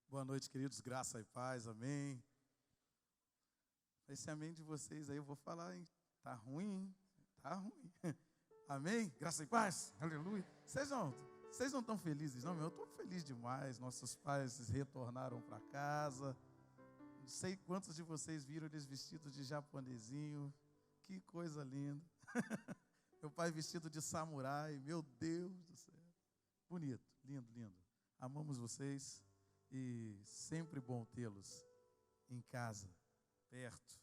Boa noite, queridos, graça e paz, amém. Esse amém de vocês aí eu vou falar, hein? Tá ruim, hein? Tá ruim. Amém? Graça e paz, aleluia. Vocês não estão felizes, não, meu? Eu estou feliz demais. Nossos pais retornaram para casa. Não sei quantos de vocês viram eles vestidos de japonesinho. Que coisa linda. Meu pai vestido de samurai, meu Deus do céu. Bonito, lindo, lindo. Amamos vocês. E sempre bom tê-los em casa, perto.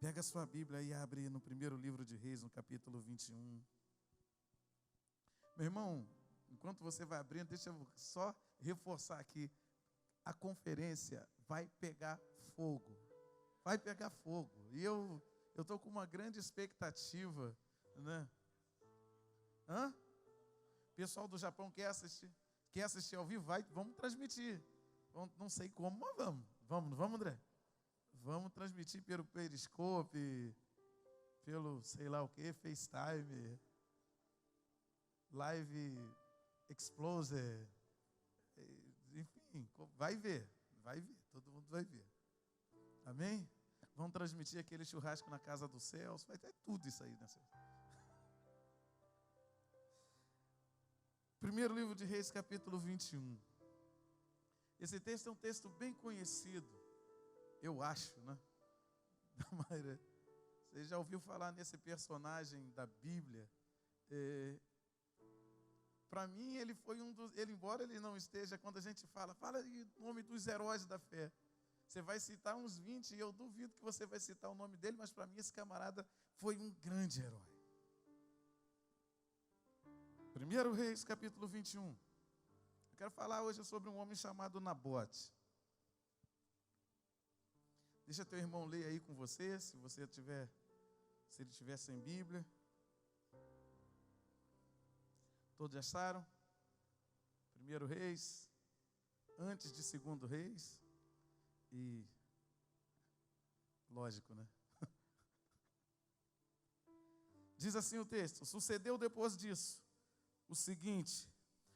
Pega a sua Bíblia e abre no primeiro livro de Reis, no capítulo 21. Meu irmão, enquanto você vai abrindo, deixa eu só reforçar aqui. A conferência vai pegar fogo. Vai pegar fogo. E eu estou com uma grande expectativa, né? Pessoal do Japão quer assistir ao vivo? Vamos transmitir. Não sei como, mas vamos, André? Vamos transmitir pelo Periscope, pelo sei lá o que, FaceTime, Live Exploser, enfim, vai ver, todo mundo vai ver. Amém? Vamos transmitir aquele churrasco na casa dos céus, vai ter tudo isso aí, né? Primeiro livro de Reis, capítulo 21. Esse texto é um texto bem conhecido, eu acho, né? Você já ouviu falar nesse personagem da Bíblia? Para mim, ele foi embora ele não esteja, quando a gente fala o nome dos heróis da fé. Você vai citar uns 20 e eu duvido que você vai citar o nome dele, mas para mim esse camarada foi um grande herói. 1 Reis, capítulo 21. Eu quero falar hoje sobre um homem chamado Nabote. Deixa teu irmão ler aí com você, se ele tiver sem Bíblia. Todos acharam? 1 Reis, antes de 2 Reis. E, lógico, né? Diz assim o texto: sucedeu depois disso o seguinte: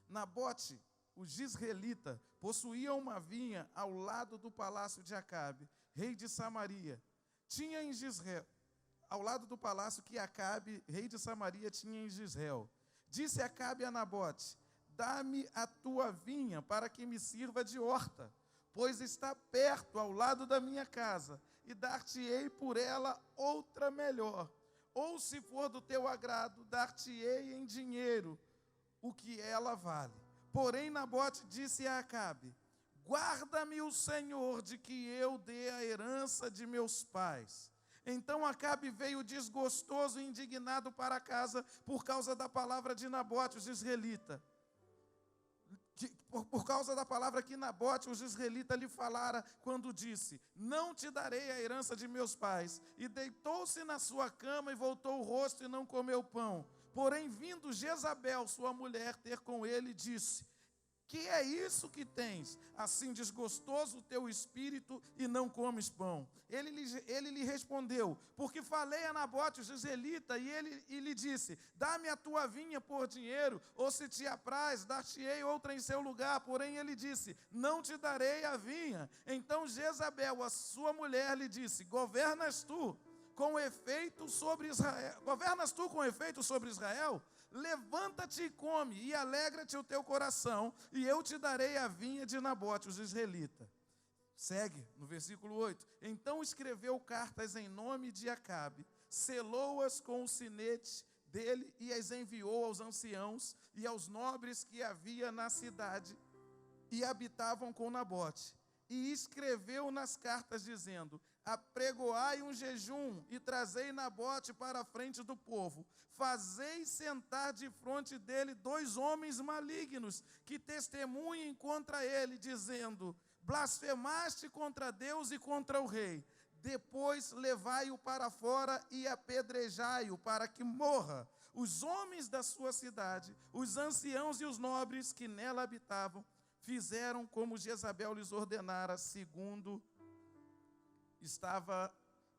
Nabote, o jizreelita, possuía uma vinha ao lado do palácio de Acabe, rei de Samaria. Tinha em Jizreel, ao lado do palácio que Acabe, rei de Samaria, tinha em Jizreel. Disse Acabe a Nabote: dá-me a tua vinha para que me sirva de horta, pois está perto ao lado da minha casa, e dar-te-ei por ela outra melhor. Ou, se for do teu agrado, dar-te-ei em dinheiro o que ela vale. Porém, Nabote disse a Acabe: guarda-me o Senhor de que eu dê a herança de meus pais. Então Acabe veio desgostoso e indignado para casa por causa da palavra de Nabote, o jizreelita. Por causa da palavra que Nabote, o jizreelita, lhe falara quando disse: não te darei a herança de meus pais. E deitou-se na sua cama e voltou o rosto e não comeu pão. Porém, vindo Jezabel, sua mulher, ter com ele, disse: que é isso que tens? Assim desgostoso o teu espírito e não comes pão. Ele lhe respondeu: porque falei a Nabote, o jizreelita, e lhe disse: dá-me a tua vinha por dinheiro, ou se te apraz, dar-te-ei outra em seu lugar. Porém ele disse: não te darei a vinha. Então Jezabel, a sua mulher, lhe disse: governas tu com efeito sobre Israel? Governas tu com efeito sobre Israel? Levanta-te e come, e alegra-te o teu coração, e eu te darei a vinha de Nabote, o jizreelita. Segue no versículo 8. Então escreveu cartas em nome de Acabe, selou-as com o sinete dele e as enviou aos anciãos e aos nobres que havia na cidade e habitavam com Nabote. E escreveu nas cartas dizendo: apregoai um jejum e trazei Nabote para a frente do povo. Fazei sentar de fronte dele 2 homens malignos que testemunhem contra ele, dizendo: blasfemaste contra Deus e contra o rei. Depois levai-o para fora e apedrejai-o para que morra. Os homens da sua cidade, os anciãos e os nobres que nela habitavam, fizeram como Jezabel lhes ordenara, segundo estava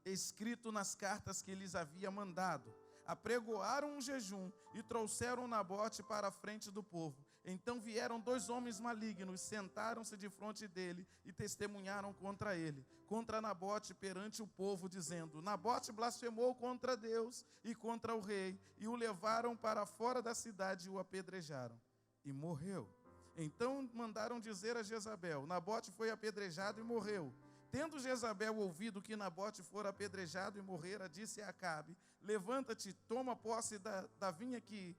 escrito nas cartas que lhes havia mandado. Apregoaram um jejum e trouxeram Nabote para a frente do povo. Então vieram 2 homens malignos, sentaram-se de frente dele e testemunharam contra ele, contra Nabote perante o povo, dizendo: Nabote blasfemou contra Deus e contra o rei, e o levaram para fora da cidade e o apedrejaram. E morreu. Então mandaram dizer a Jezabel: Nabote foi apedrejado e morreu. Tendo Jezabel ouvido que Nabote fora apedrejado e morrera, disse a Acabe: Levanta-te, toma posse da vinha que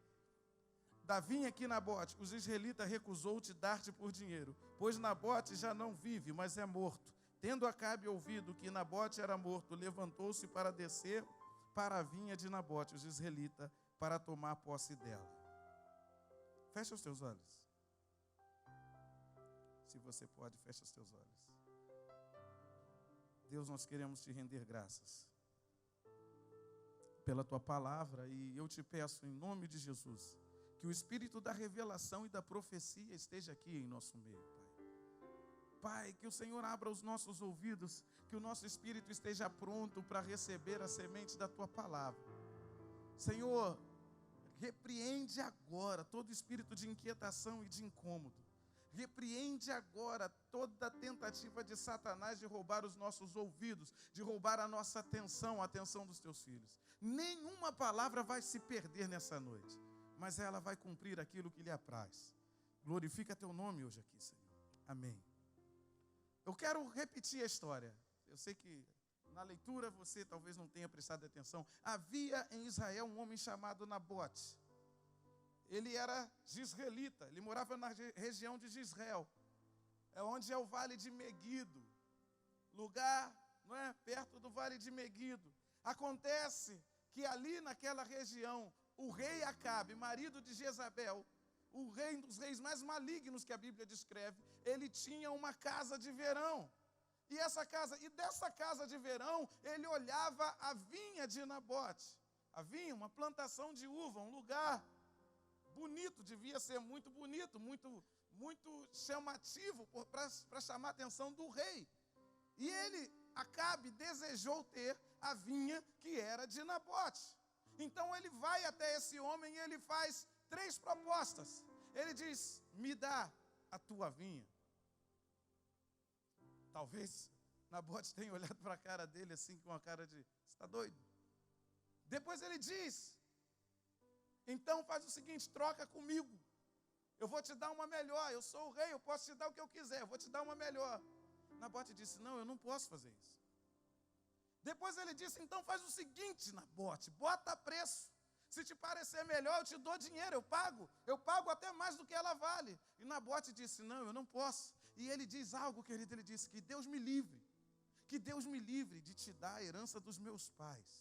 Nabote, os israelitas recusou-te dar-te por dinheiro, pois Nabote já não vive, mas é morto. Tendo Acabe ouvido que Nabote era morto, levantou-se para descer para a vinha de Nabote, os israelitas, para tomar posse dela. Fecha os teus olhos. Se você pode, fecha os teus olhos. Deus, nós queremos te render graças pela tua palavra, e eu te peço em nome de Jesus, que o espírito da revelação e da profecia esteja aqui em nosso meio, Pai. Pai, que o Senhor abra os nossos ouvidos, que o nosso espírito esteja pronto para receber a semente da tua palavra. Senhor, repreende agora todo espírito de inquietação e de incômodo. Repreende agora toda tentativa de Satanás de roubar os nossos ouvidos, de roubar a nossa atenção, a atenção dos teus filhos. Nenhuma palavra vai se perder nessa noite, mas ela vai cumprir aquilo que lhe apraz. Glorifica teu nome hoje aqui, Senhor. Amém. Eu quero repetir a história. Eu sei que na leitura você talvez não tenha prestado atenção. Havia em Israel um homem chamado Nabote. Ele era gisraelita, ele morava na região de Jezreel, onde é o Vale de Meguido, lugar, não é, perto do Vale de Meguido. Acontece que ali naquela região, o rei Acabe, marido de Jezabel, o rei dos reis mais malignos que a Bíblia descreve, ele tinha uma casa de verão. E dessa casa de verão, ele olhava a vinha de Nabote. A vinha, uma plantação de uva, um lugar bonito, devia ser muito bonito, muito chamativo para chamar a atenção do rei. E ele, Acabe, desejou ter a vinha que era de Nabote. Então ele vai até esse homem e ele faz 3 propostas. Ele diz: me dá a tua vinha. Talvez Nabote tenha olhado para a cara dele assim, com a cara de: você está doido? Depois ele diz: então faz o seguinte, troca comigo. Eu vou te dar uma melhor, eu sou o rei, eu posso te dar o que eu quiser, eu vou te dar uma melhor. Nabote disse: não, eu não posso fazer isso. Depois ele disse: então faz o seguinte, Nabote, bota preço. Se te parecer melhor, eu te dou dinheiro, eu pago até mais do que ela vale. E Nabote disse: não, eu não posso. E ele diz algo, querido, ele disse: que Deus me livre de te dar a herança dos meus pais.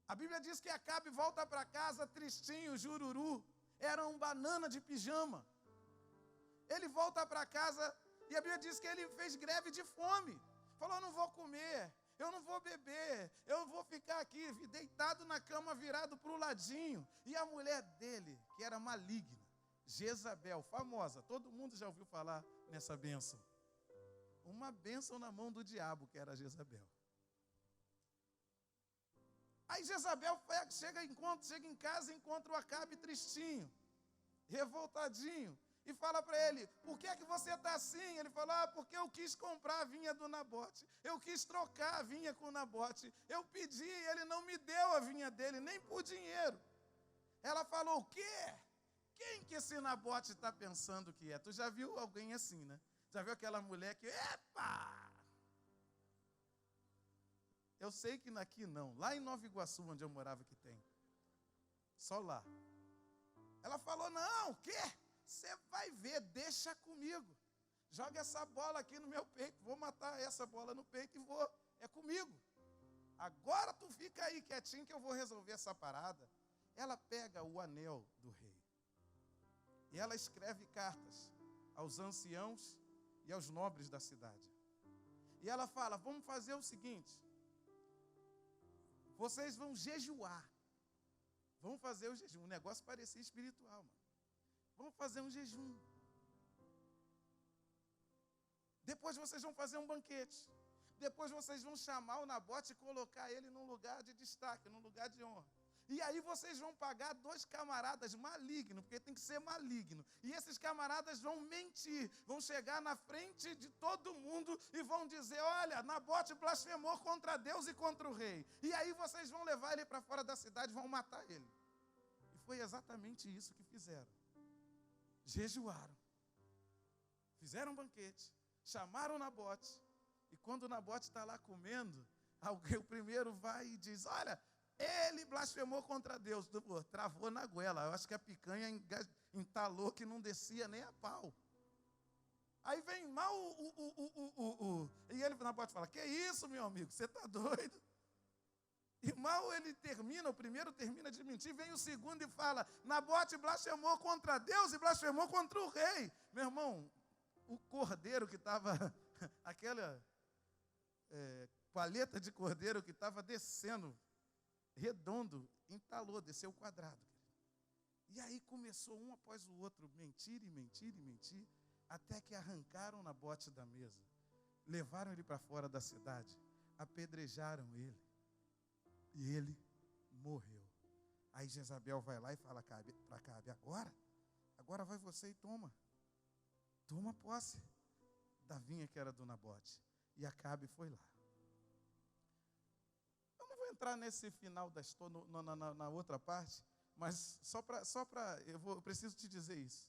A Bíblia diz que Acabe volta para casa tristinho, jururu, era um banana de pijama. Ele volta para casa e a Bíblia diz que ele fez greve de fome. Falou: eu não vou comer, eu não vou beber, eu vou ficar aqui deitado na cama, virado para o ladinho. E a mulher dele, que era maligna, Jezabel, famosa, todo mundo já ouviu falar nessa bênção. Uma bênção na mão do diabo, que era Jezabel. Aí Jezabel chega em casa e encontra o Acabe tristinho, revoltadinho, e fala para ele: por que é que você está assim? Ele falou: porque eu quis comprar a vinha do Nabote, eu quis trocar a vinha com o Nabote, eu pedi e ele não me deu a vinha dele, nem por dinheiro. Ela falou: o quê? Quem que esse Nabote está pensando que é? Tu já viu alguém assim, né? Já viu aquela mulher que, epa! Eu sei que aqui não, lá em Nova Iguaçu, onde eu morava, que tem. Só lá. Ela falou: não, o quê? Você vai ver, deixa comigo. Joga essa bola aqui no meu peito, vou matar essa bola no peito e é comigo. Agora tu fica aí quietinho que eu vou resolver essa parada. Ela pega o anel do rei. E ela escreve cartas aos anciãos e aos nobres da cidade. E ela fala: vamos fazer o seguinte. Vocês vão jejuar. Vamos fazer o jejum. O negócio parecia espiritual, mano. Vamos fazer um jejum. Depois vocês vão fazer um banquete. Depois vocês vão chamar o Nabote e colocar ele num lugar de destaque, num lugar de honra. E aí vocês vão pagar 2 camaradas malignos, porque tem que ser maligno. E esses camaradas vão mentir, vão chegar na frente de todo mundo e vão dizer, olha, Nabote blasfemou contra Deus e contra o rei. E aí vocês vão levar ele para fora da cidade e vão matar ele. E foi exatamente isso que fizeram. Jejuaram, fizeram um banquete, chamaram Nabote. E quando Nabote está lá comendo, o primeiro vai e diz, olha, ele blasfemou contra Deus. Travou na goela. Eu acho que a picanha entalou que não descia nem a pau. Aí vem mal e ele Nabote fala, que isso, meu amigo, você está doido? E mal ele termina, o primeiro termina de mentir, vem o segundo e fala, Nabote blasfemou contra Deus e blasfemou contra o rei. Meu irmão, o cordeiro que estava, aquela palheta de cordeiro que estava descendo, redondo, entalou, desceu quadrado. E aí começou um após o outro, mentir e mentir e mentir, até que arrancaram Nabote da mesa, levaram ele para fora da cidade, apedrejaram ele, e ele morreu. Aí Jezabel vai lá e fala para Acabe, agora vai você e toma posse da vinha que era do Nabote. E Acabe foi lá. Entrar nesse final da história, na outra parte, mas eu preciso te dizer isso.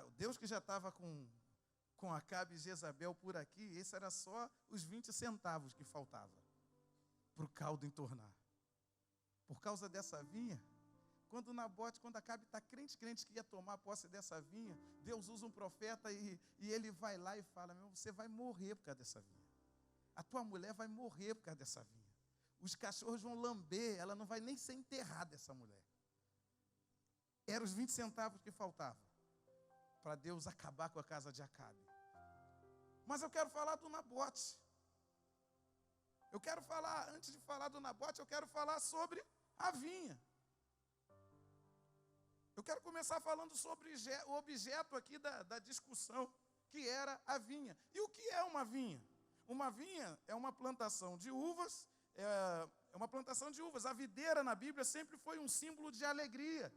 O Deus que já estava com Acabe e Jezabel por aqui, esse era só os 20 centavos que faltava para o caldo entornar. Por causa dessa vinha, quando Acabe está crente que ia tomar posse dessa vinha, Deus usa um profeta e ele vai lá e fala, você vai morrer por causa dessa vinha. A tua mulher vai morrer por causa dessa vinha. Os cachorros vão lamber, ela não vai nem ser enterrada, essa mulher. Eram os 20 centavos que faltavam para Deus acabar com a casa de Acabe. Mas eu quero falar do Nabote. Antes de falar do Nabote, eu quero falar sobre a vinha. Eu quero começar falando sobre o objeto aqui da discussão, que era a vinha. E o que é uma vinha? Uma vinha é uma plantação de uvas, A videira na Bíblia sempre foi um símbolo de alegria.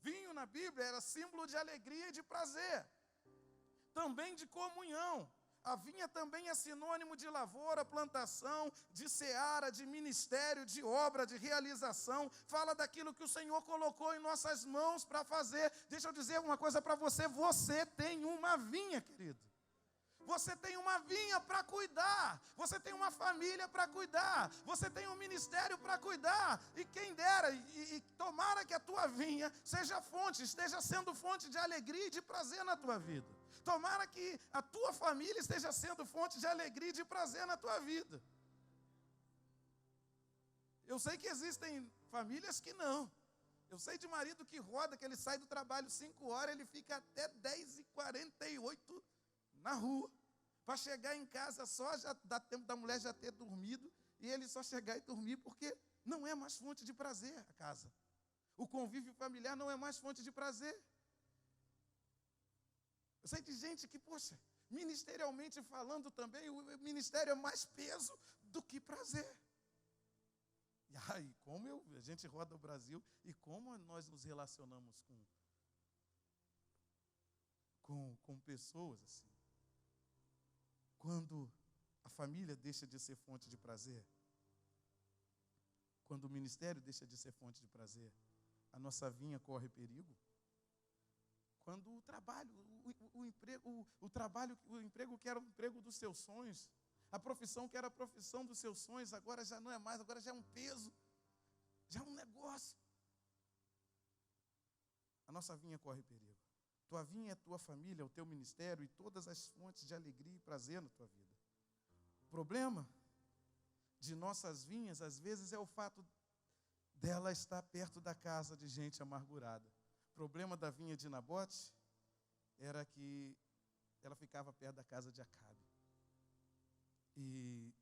Vinho na Bíblia era símbolo de alegria e de prazer. Também de comunhão. A vinha também é sinônimo de lavoura, plantação, de seara, de ministério, de obra, de realização. Fala daquilo que o Senhor colocou em nossas mãos para fazer. Deixa eu dizer uma coisa para você. Você tem uma vinha, querido. Você tem uma vinha para cuidar, você tem uma família para cuidar, você tem um ministério para cuidar, e quem dera, e tomara que a tua vinha esteja sendo fonte de alegria e de prazer na tua vida. Tomara que a tua família esteja sendo fonte de alegria e de prazer na tua vida. Eu sei que existem famílias que não. Eu sei de marido que roda, que ele sai do trabalho 5 horas, ele fica até 10h48 na rua, para chegar em casa só, já dá tempo da mulher já ter dormido, e ele só chegar e dormir, porque não é mais fonte de prazer a casa. O convívio familiar não é mais fonte de prazer. Eu sei de gente que, ministerialmente falando também, o ministério é mais peso do que prazer. E aí, a gente roda o Brasil, e como nós nos relacionamos com pessoas assim. Quando a família deixa de ser fonte de prazer, quando o ministério deixa de ser fonte de prazer, a nossa vinha corre perigo. Quando o trabalho, o emprego que era o emprego dos seus sonhos, a profissão que era a profissão dos seus sonhos, agora já não é mais, agora já é um peso, já é um negócio. A nossa vinha corre perigo. Tua vinha é tua família, o teu ministério e todas as fontes de alegria e prazer na tua vida. O problema de nossas vinhas, às vezes, é o fato dela estar perto da casa de gente amargurada. O problema da vinha de Nabote era que ela ficava perto da casa de Acabe. E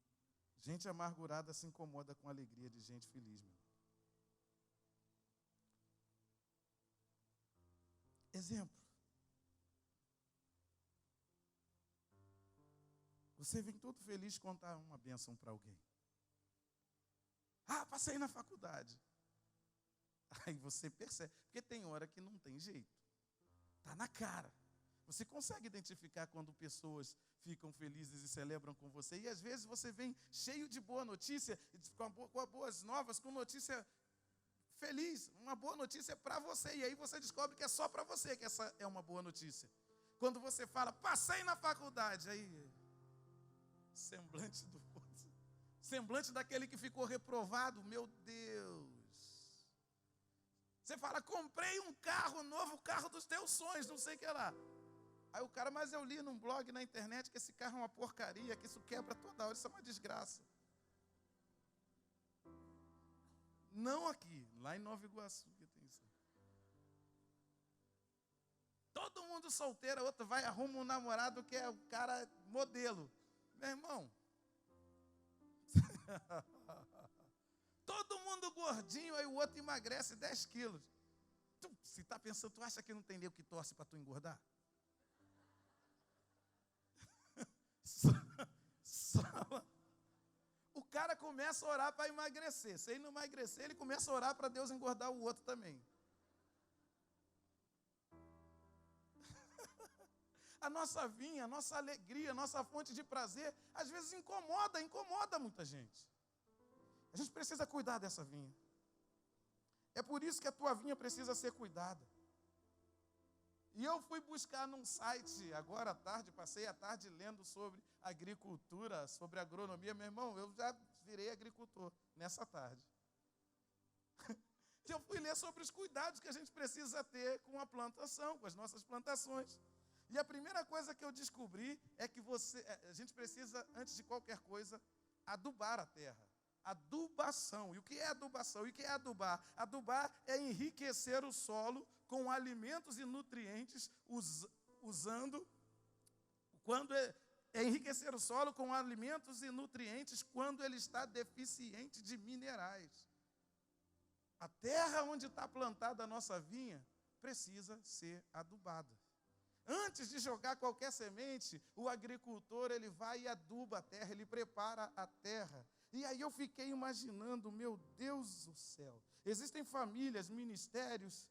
gente amargurada se incomoda com a alegria de gente feliz, meu. Exemplo. Você vem todo feliz contar uma bênção para alguém. Ah, passei na faculdade. Aí você percebe, porque tem hora que não tem jeito. Está na cara. Você consegue identificar quando pessoas ficam felizes e celebram com você. E às vezes você vem cheio de boa notícia, com boas novas, com notícia feliz. Uma boa notícia para você. E aí você descobre que é só para você que essa é uma boa notícia. Quando você fala, passei na faculdade, aí semblante do outro, semblante daquele que ficou reprovado, meu Deus. Você fala, comprei um carro novo, o carro dos teus sonhos, não sei o que lá. Aí o cara, mas eu li num blog na internet que esse carro é uma porcaria, que isso quebra toda hora, isso é uma desgraça. Não aqui, lá em Nova Iguaçu que tem isso. Todo mundo solteiro, outro vai arruma um namorado que é o cara modelo. Meu irmão, todo mundo gordinho, aí o outro emagrece 10 quilos. Se está pensando, tu acha que não tem nego que torce para tu engordar? O cara começa a orar para emagrecer. Se ele não emagrecer, ele começa a orar para Deus engordar o outro também. A nossa vinha, a nossa alegria, a nossa fonte de prazer, às vezes incomoda muita gente. A gente precisa cuidar dessa vinha. É por isso que a tua vinha precisa ser cuidada. E eu fui buscar num site, agora à tarde, passei a tarde lendo sobre agricultura, sobre agronomia. Meu irmão, eu já virei agricultor nessa tarde. E eu fui ler sobre os cuidados que a gente precisa ter com a plantação, com as nossas plantações. E a primeira coisa que eu descobri é que a gente precisa, antes de qualquer coisa, adubar a terra. Adubação. E o que é adubação? E o que é adubar? Adubar é enriquecer o solo com alimentos e nutrientes, enriquecer o solo com alimentos e nutrientes quando ele está deficiente de minerais. A terra onde está plantada a nossa vinha precisa ser adubada. Antes de jogar qualquer semente, o agricultor ele vai e aduba a terra, ele prepara a terra. E aí eu fiquei imaginando, meu Deus do céu, existem famílias, ministérios,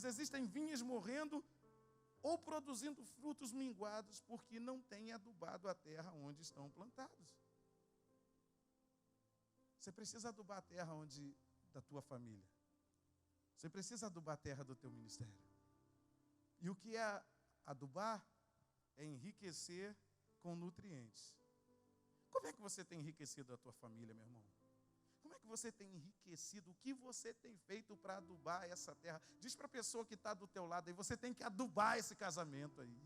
existem vinhas morrendo ou produzindo frutos minguados porque não têm adubado a terra onde estão plantados. Você precisa adubar a terra da tua família. Você precisa adubar a terra do teu ministério. E o que é adubar? É enriquecer com nutrientes. Como é que você tem enriquecido a tua família, meu irmão? Como é que você tem enriquecido? O que você tem feito para adubar essa terra? Diz para a pessoa que está do teu lado aí, você tem que adubar esse casamento aí.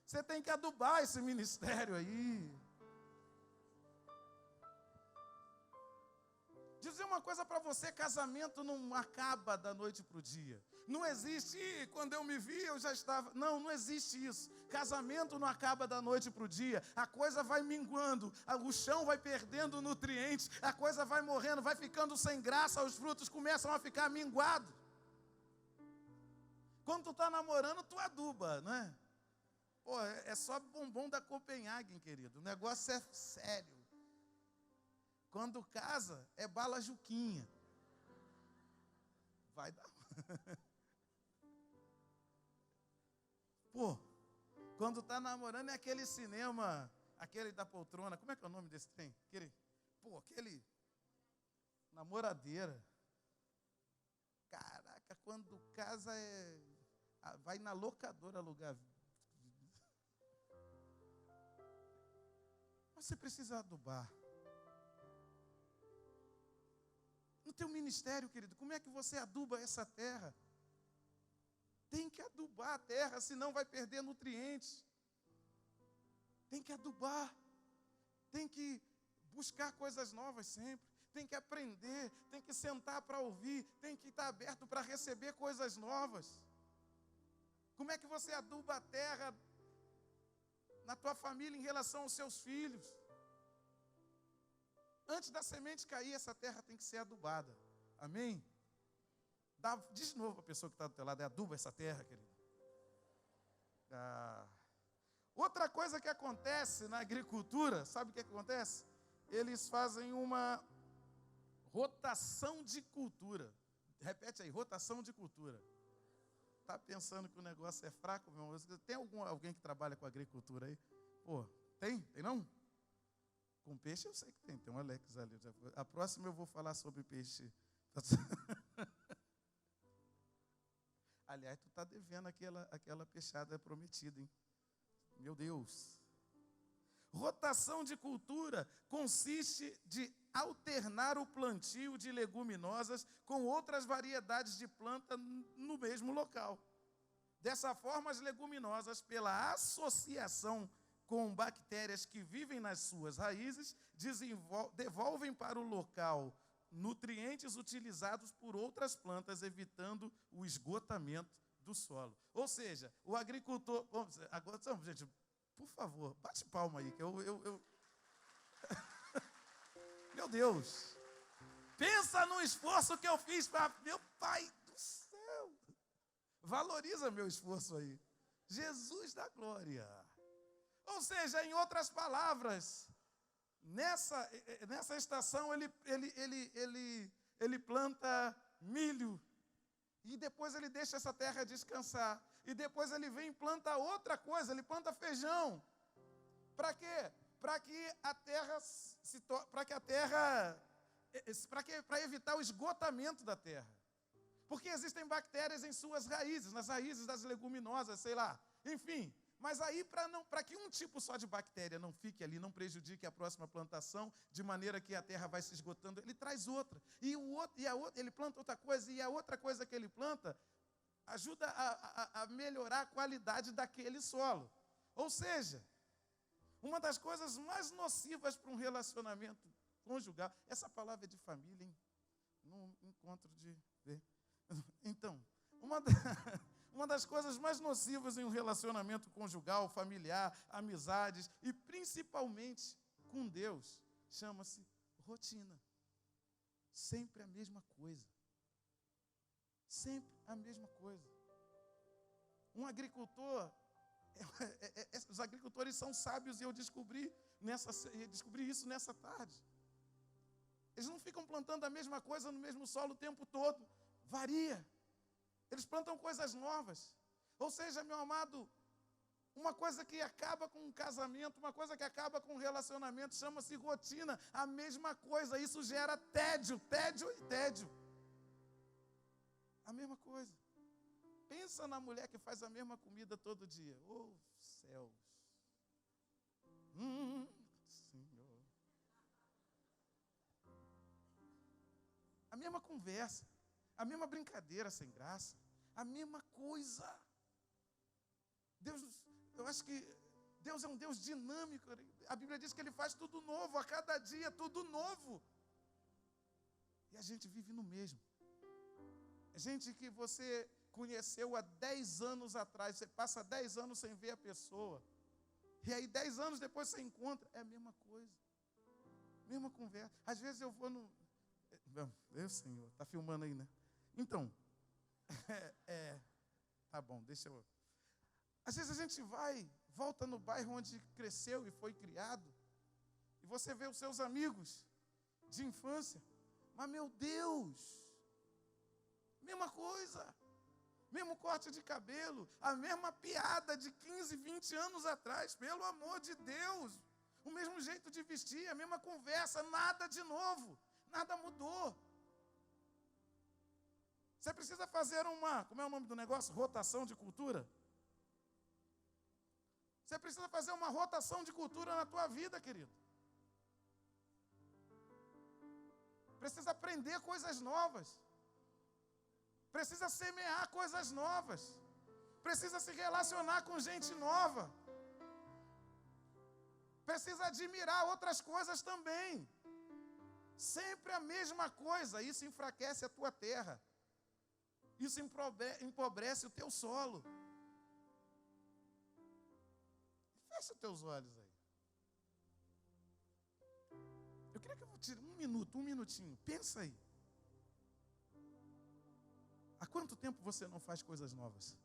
Você tem que adubar esse ministério aí. Dizer uma coisa para você, casamento não acaba da noite para o dia. Não existe, quando eu me vi, eu já estava... Não existe isso. Casamento não acaba da noite para o dia. A coisa vai minguando, o chão vai perdendo nutrientes, a coisa vai morrendo, vai ficando sem graça, os frutos começam a ficar minguados. Quando tu está namorando, tu aduba, não é? Pô, é só bombom da Copenhagen, querido. O negócio é sério. Quando casa, é bala Juquinha. Vai dar. Pô, quando tá namorando é aquele cinema, aquele da poltrona. Como é que é o nome desse trem? Aquele namoradeira. Caraca, quando casa vai na locadora alugar. Mas você precisa adubar. No teu ministério, querido, como é que você aduba essa terra? Tem que adubar a terra, senão vai perder nutrientes. Tem que adubar. Tem que buscar coisas novas sempre. Tem que aprender, tem que sentar para ouvir, tem que estar aberto para receber coisas novas. Como é que você aduba a terra na tua família em relação aos seus filhos? Antes da semente cair, essa terra tem que ser adubada. Amém? Diz de novo para a pessoa que está do teu lado, aduba essa terra, querido. Outra coisa que acontece na agricultura, sabe o que acontece? Eles fazem uma rotação de cultura. Repete aí, rotação de cultura. Está pensando que o negócio é fraco, meu irmão? Tem alguém que trabalha com agricultura aí? Pô, tem? Tem não? Com peixe eu sei que tem. Tem um Alex ali. A próxima eu vou falar sobre peixe. Aliás, tu está devendo aquela peixada prometida, hein? Meu Deus. Rotação de cultura consiste de alternar o plantio de leguminosas com outras variedades de planta no mesmo local. Dessa forma, as leguminosas, pela associação com bactérias que vivem nas suas raízes, devolvem para o local nutrientes utilizados por outras plantas, evitando o esgotamento do solo. Ou seja, o agricultor... Agora, gente, por favor, bate palma aí, que eu... Meu Deus! Pensa no esforço que eu fiz para... Meu Pai do céu! Valoriza meu esforço aí. Jesus da glória! Ou seja, em outras palavras, nessa estação ele planta milho. E depois ele deixa essa terra descansar. E depois ele vem e planta outra coisa, ele planta feijão. Para quê? Para evitar o esgotamento da terra. Porque existem bactérias em suas raízes, nas raízes das leguminosas, sei lá. Enfim, mas aí para que um tipo só de bactéria não fique ali, não prejudique a próxima plantação, de maneira que a terra vai se esgotando, ele traz outra. Ele planta outra coisa, e a outra coisa que ele planta ajuda a melhorar a qualidade daquele solo. Ou seja, uma das coisas mais nocivas para um relacionamento conjugal, essa palavra é de família, hein? Não encontro de ver. Então, uma das coisas mais nocivas em um relacionamento conjugal, familiar, amizades e principalmente com Deus, chama-se rotina. Sempre a mesma coisa. Sempre a mesma coisa. Um agricultor, os agricultores são sábios e eu descobri isso nessa tarde. Eles não ficam plantando a mesma coisa no mesmo solo o tempo todo. Varia. Eles plantam coisas novas. Ou seja, meu amado, uma coisa que acaba com um casamento, uma coisa que acaba com um relacionamento, chama-se rotina. A mesma coisa. Isso gera tédio. A mesma coisa. Pensa na mulher que faz a mesma comida todo dia. Oh, céus. Senhor. A mesma conversa. A mesma brincadeira sem graça. A mesma coisa. Deus, eu acho que Deus é um Deus dinâmico. A Bíblia diz que Ele faz tudo novo. A cada dia, tudo novo. E a gente vive no mesmo. Gente que você conheceu há 10 anos atrás, você passa 10 anos sem ver a pessoa, e aí 10 anos depois você encontra, é a mesma coisa, mesma conversa. Às vezes eu vou no... Meu Senhor, está filmando aí, né? Então, tá bom, deixa eu... Às vezes a gente volta no bairro onde cresceu e foi criado, e você vê os seus amigos de infância, mas meu Deus... Mesma coisa, mesmo corte de cabelo, a mesma piada de 15, 20 anos atrás, pelo amor de Deus. O mesmo jeito de vestir, a mesma conversa, nada de novo, nada mudou. Você precisa fazer como é o nome do negócio? Rotação de cultura. Você precisa fazer uma rotação de cultura na tua vida, querido. Precisa aprender coisas novas. Precisa semear coisas novas. Precisa se relacionar com gente nova. Precisa admirar outras coisas também. Sempre a mesma coisa. Isso enfraquece a tua terra. Isso empobrece o teu solo. Fecha os teus olhos aí. Eu queria que eu tire um minutinho. Pensa aí. Há quanto tempo você não faz coisas novas?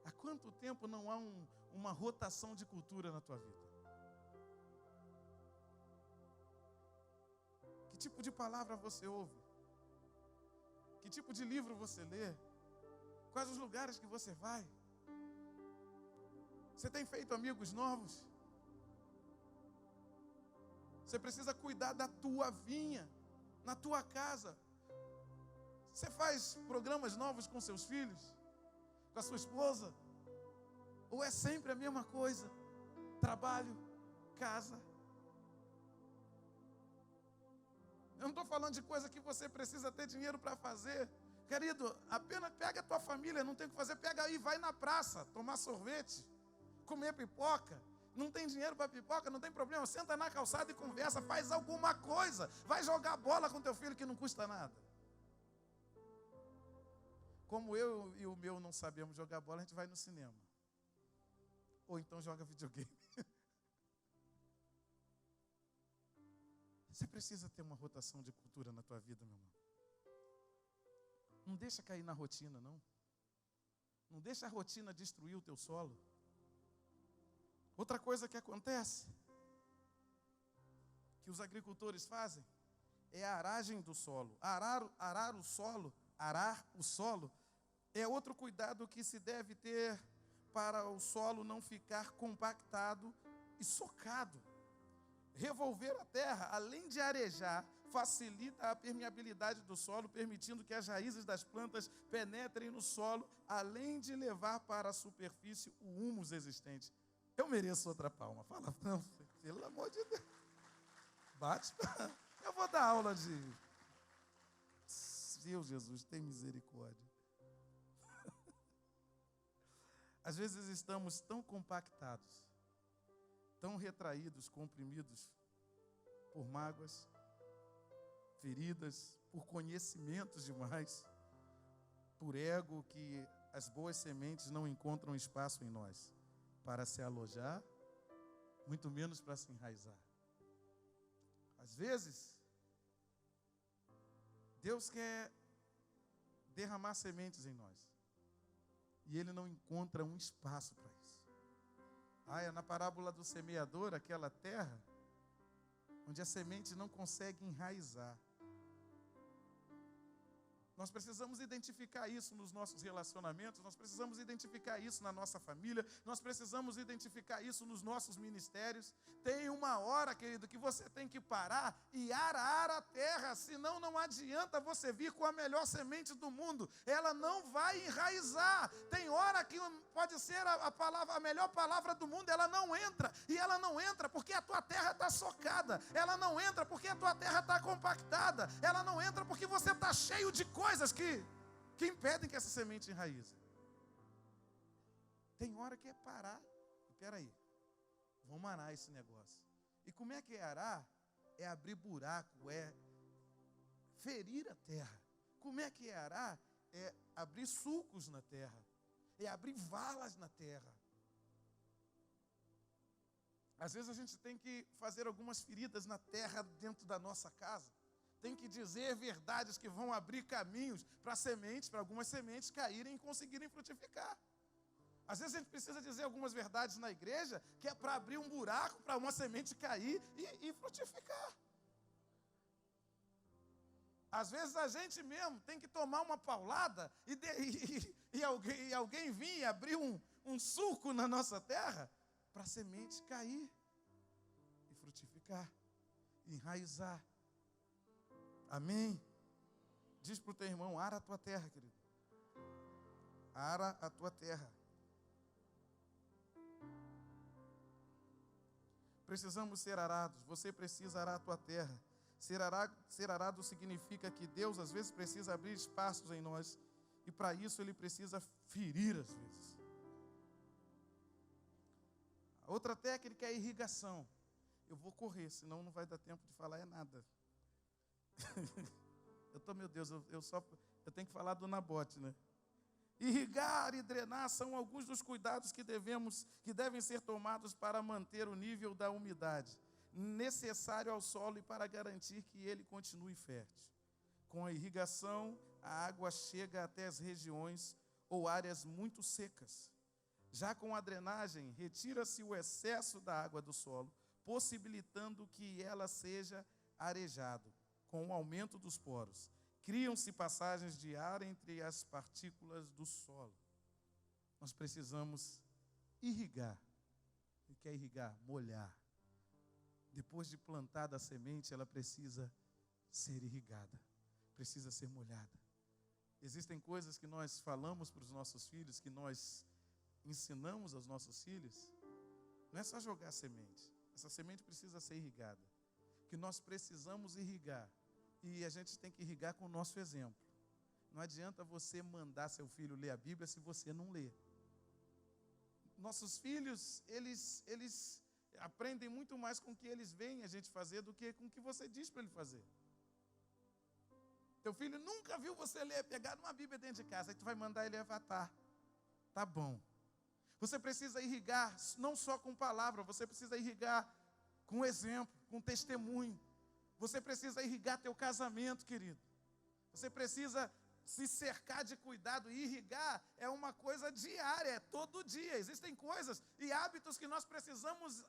Há quanto tempo não há uma rotação de cultura na tua vida? Que tipo de palavra você ouve? Que tipo de livro você lê? Quais os lugares que você vai? Você tem feito amigos novos? Você precisa cuidar da tua vinha, na tua casa. Você faz programas novos com seus filhos? Com a sua esposa? Ou é sempre a mesma coisa? Trabalho, casa. Eu não estou falando de coisa que você precisa ter dinheiro para fazer. Querido, apenas pega a tua família, não tem o que fazer, pega aí, vai na praça, tomar sorvete, comer pipoca. Não tem dinheiro para pipoca, não tem problema, senta na calçada e conversa, faz alguma coisa. Vai jogar bola com teu filho que não custa nada. Como eu e o meu não sabemos jogar bola, a gente vai no cinema. Ou então joga videogame. Você precisa ter uma rotação de cultura na tua vida, meu irmão. Não deixa cair na rotina, não. Não deixa a rotina destruir o teu solo. Outra coisa que acontece, que os agricultores fazem, é a aragem do solo. Arar o solo, é outro cuidado que se deve ter para o solo não ficar compactado e socado. Revolver a terra, além de arejar, facilita a permeabilidade do solo, permitindo que as raízes das plantas penetrem no solo, além de levar para a superfície o húmus existente. Eu mereço outra palma. Fala, não, pelo amor de Deus. Bate. Eu vou dar aula de... Deus, Jesus, tem misericórdia. Às vezes estamos tão compactados, tão retraídos, comprimidos por mágoas, feridas, por conhecimentos demais, por ego, que as boas sementes não encontram espaço em nós para se alojar, muito menos para se enraizar. Às vezes, Deus quer derramar sementes em nós. E Ele não encontra um espaço para isso. É na parábola do semeador, aquela terra, onde a semente não consegue enraizar. Nós precisamos identificar isso nos nossos relacionamentos, nós precisamos identificar isso na nossa família, nós precisamos identificar isso nos nossos ministérios. Tem uma hora, querido, que você tem que parar e arar a terra, senão não adianta você vir com a melhor semente do mundo, ela não vai enraizar. Tem hora que pode ser a melhor palavra do mundo, ela não entra, e ela não entra porque a tua terra está socada, ela não entra porque a tua terra está compactada, ela não entra porque você está cheio de coisas que impedem que essa semente enraize. Tem hora que é parar. Espera aí, vamos arar esse negócio. E como é que é arar? É abrir buraco, é ferir a terra. Como é que é arar? É abrir sulcos na terra, é abrir valas na terra. Às vezes a gente tem que fazer algumas feridas na terra dentro da nossa casa. Tem que dizer verdades que vão abrir caminhos para sementes, para algumas sementes caírem e conseguirem frutificar. Às vezes a gente precisa dizer algumas verdades na igreja que é para abrir um buraco para uma semente cair e frutificar. Às vezes a gente mesmo tem que tomar uma paulada e alguém vir e abrir um sulco na nossa terra para a semente cair e frutificar, enraizar. Amém? Diz para o teu irmão, ara a tua terra, querido. Ara a tua terra. Precisamos ser arados. Você precisa arar a tua terra. Ser arado significa que Deus às vezes precisa abrir espaços em nós. E para isso Ele precisa ferir às vezes. A outra técnica é a irrigação. Eu vou correr, senão não vai dar tempo de falar nada. Meu Deus, eu tenho que falar do Nabote, né? Irrigar e drenar são alguns dos cuidados que devem ser tomados para manter o nível da umidade necessário ao solo e para garantir que ele continue fértil. Com a irrigação, a água chega até as regiões ou áreas muito secas. Já com a drenagem, retira-se o excesso da água do solo, possibilitando que ela seja arejada. Com o aumento dos poros, criam-se passagens de ar entre as partículas do solo. Nós precisamos irrigar. O que é irrigar? Molhar. Depois de plantada a semente, ela precisa ser irrigada, precisa ser molhada. Existem coisas que nós falamos para os nossos filhos, que nós ensinamos aos nossos filhos, não é só jogar semente. Essa semente precisa ser irrigada. Que nós precisamos irrigar. E a gente tem que irrigar com o nosso exemplo. Não adianta você mandar seu filho ler a Bíblia se você não lê. Nossos filhos, eles aprendem muito mais com o que eles veem a gente fazer do que com o que você diz para ele fazer. Teu filho nunca viu você ler, pegar uma Bíblia dentro de casa, aí tu vai mandar ele avatar. Tá bom. Você precisa irrigar não só com palavra, você precisa irrigar com exemplo, com testemunho. Você precisa irrigar teu casamento, querido. Você precisa se cercar de cuidado. E irrigar é uma coisa diária, é todo dia. Existem coisas e hábitos que nós precisamos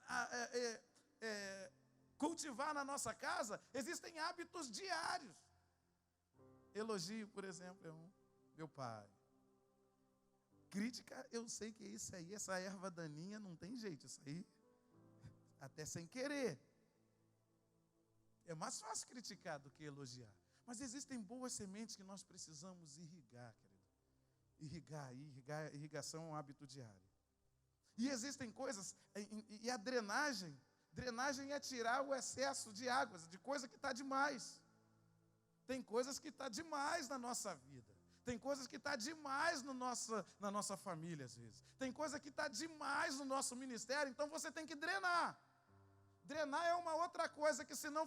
cultivar na nossa casa. Existem hábitos diários. Elogio, por exemplo, é um. Meu pai. Crítica, eu sei que isso aí, essa erva daninha, não tem jeito. Isso aí, até sem querer. É mais fácil criticar do que elogiar. Mas existem boas sementes que nós precisamos irrigar, querido. Irrigação é um hábito diário. E existem coisas, e a drenagem é tirar o excesso de águas, de coisa que está demais. Tem coisas que está demais na nossa vida. Tem coisas que está demais na nossa família, às vezes. Tem coisa que está demais no nosso ministério, então você tem que drenar. Drenar é uma outra coisa que, se não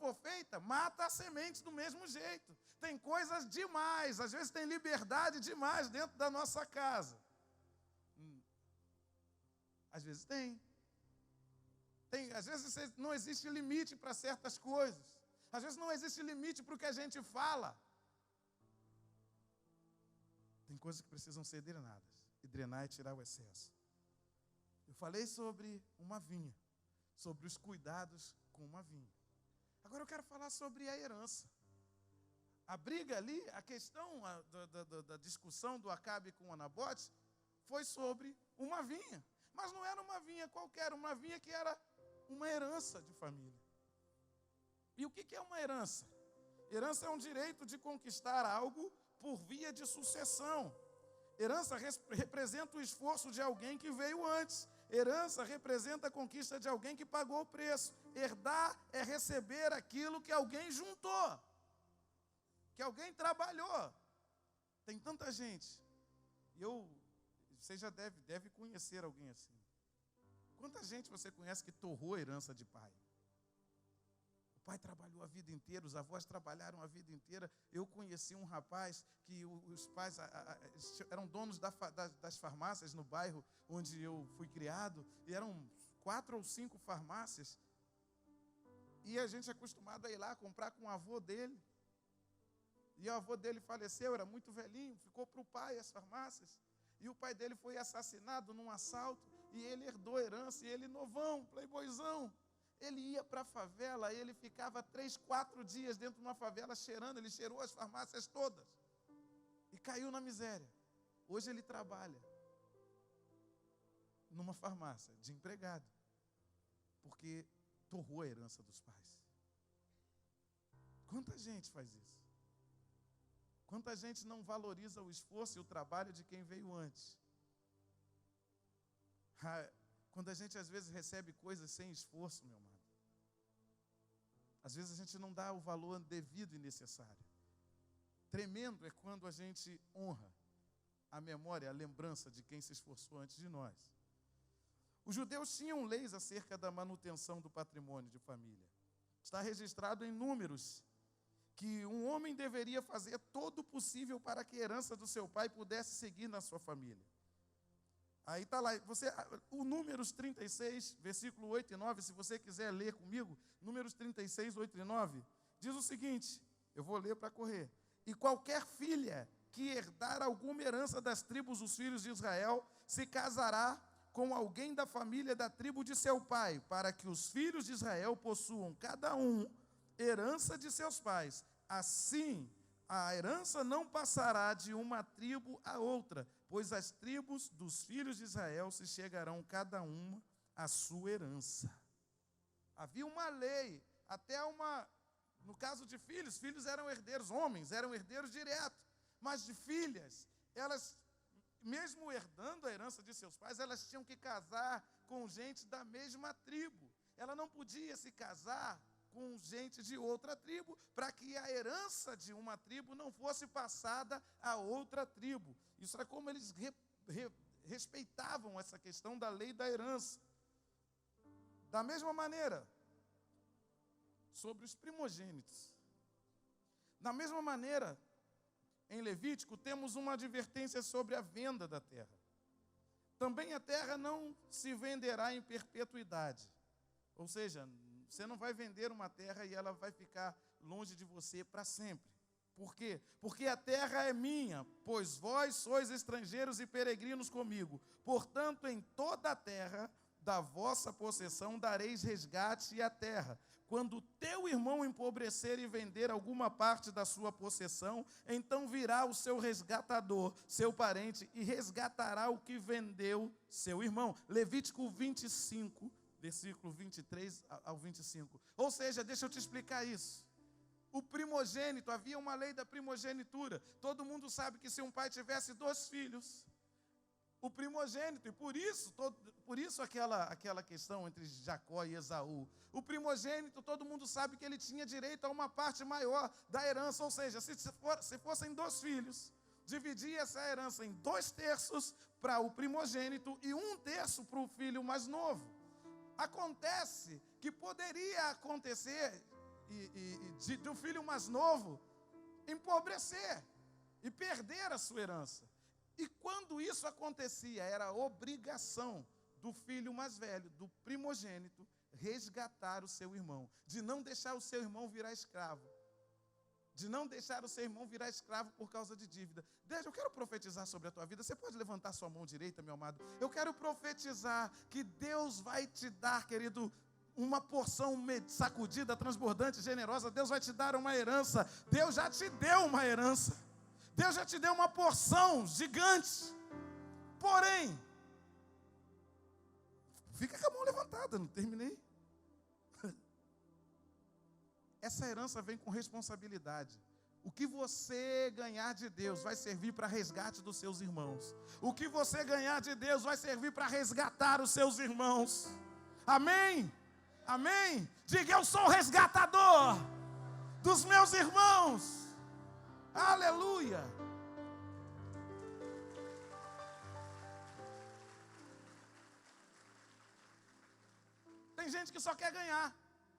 for feita, mata a semente do mesmo jeito. Tem coisas demais, às vezes tem liberdade demais dentro da nossa casa. Às vezes tem. Às vezes não existe limite para certas coisas. Às vezes não existe limite para o que a gente fala. Tem coisas que precisam ser drenadas. E drenar é tirar o excesso. Eu falei sobre uma vinha. Sobre os cuidados com uma vinha. Agora eu quero falar sobre a herança. A briga ali, a questão da discussão do Acabe com o Nabote foi sobre uma vinha. Mas não era uma vinha qualquer, uma vinha que era uma herança de família. E o que é uma herança? Herança é um direito de conquistar algo por via de sucessão. Herança representa o esforço de alguém que veio antes. Herança representa a conquista de alguém que pagou o preço. Herdar é receber aquilo que alguém juntou, que alguém trabalhou. Tem tanta gente. Você já deve conhecer alguém assim. Quanta gente você conhece que torrou a herança de pai? O pai trabalhou a vida inteira, os avós trabalharam a vida inteira. Eu conheci um rapaz que os pais eram donos das farmácias no bairro onde eu fui criado, e eram 4 ou 5 farmácias. E a gente é acostumado a ir lá comprar com o avô dele. E o avô dele faleceu, era muito velhinho, ficou para o pai as farmácias. E o pai dele foi assassinado num assalto, e ele herdou a herança, e ele novão, playboyzão. Ele ia para a favela, ele ficava 3, 4 dias dentro de uma favela cheirando, ele cheirou as farmácias todas. E caiu na miséria. Hoje ele trabalha numa farmácia, de empregado, porque torrou a herança dos pais. Quanta gente faz isso? Quanta gente não valoriza o esforço e o trabalho de quem veio antes? Quando a gente às vezes recebe coisas sem esforço, meu amado, às vezes a gente não dá o valor devido e necessário. Tremendo é quando a gente honra a memória, a lembrança de quem se esforçou antes de nós. Os judeus tinham leis acerca da manutenção do patrimônio de família. Está registrado em Números que um homem deveria fazer todo o possível para que a herança do seu pai pudesse seguir na sua família. Aí está lá, o Números 36, versículo 8 e 9, se você quiser ler comigo, Números 36, 8 e 9, diz o seguinte, eu vou ler para correr. E qualquer filha que herdar alguma herança das tribos dos filhos de Israel, se casará com alguém da família da tribo de seu pai, para que os filhos de Israel possuam cada um herança de seus pais. Assim, a herança não passará de uma tribo a outra, pois as tribos dos filhos de Israel se chegarão cada uma à sua herança. Havia uma lei, no caso de filhos, filhos eram herdeiros, homens eram herdeiros diretos, mas de filhas, elas, mesmo herdando a herança de seus pais, elas tinham que casar com gente da mesma tribo. Ela não podia se casar com gente de outra tribo, para que a herança de uma tribo não fosse passada a outra tribo. Isso era como eles respeitavam essa questão da lei da herança. Da mesma maneira, sobre os primogênitos. Da mesma maneira, em Levítico, temos uma advertência sobre a venda da terra. Também a terra não se venderá em perpetuidade. Ou seja, você não vai vender uma terra e ela vai ficar longe de você para sempre. Por quê? Porque a terra é minha, pois vós sois estrangeiros e peregrinos comigo. Portanto, em toda a terra da vossa possessão dareis resgate à terra. Quando teu irmão empobrecer e vender alguma parte da sua possessão, então virá o seu resgatador, seu parente, e resgatará o que vendeu seu irmão. Levítico 25, versículo 23 ao 25. Ou seja, deixa eu te explicar isso. O primogênito, havia uma lei da primogenitura. Todo mundo sabe que se um pai tivesse 2 filhos, o primogênito, e por isso aquela questão entre Jacó e Esaú. O primogênito, todo mundo sabe que ele tinha direito a uma parte maior da herança, ou seja, se fossem 2 filhos, dividia essa herança em 2/3 para o primogênito e 1/3 para o filho mais novo. Acontece que poderia acontecer de um filho mais novo empobrecer e perder a sua herança. E quando isso acontecia, era obrigação do filho mais velho, do primogênito, resgatar o seu irmão, de não deixar o seu irmão virar escravo. De não deixar o seu irmão virar escravo por causa de dívida. Deus, eu quero profetizar sobre a tua vida. Você pode levantar sua mão direita, meu amado? Eu quero profetizar que Deus vai te dar, querido, uma porção sacudida, transbordante, generosa. Deus vai te dar uma herança. Deus já te deu uma herança. Deus já te deu uma porção gigante. Porém, fica com a mão levantada, não terminei. Essa herança vem com responsabilidade. O que você ganhar de Deus vai servir para resgate dos seus irmãos. O que você ganhar de Deus vai servir para resgatar os seus irmãos. Amém? Amém? Diga, eu sou o resgatador dos meus irmãos. Aleluia! Tem gente que só quer ganhar,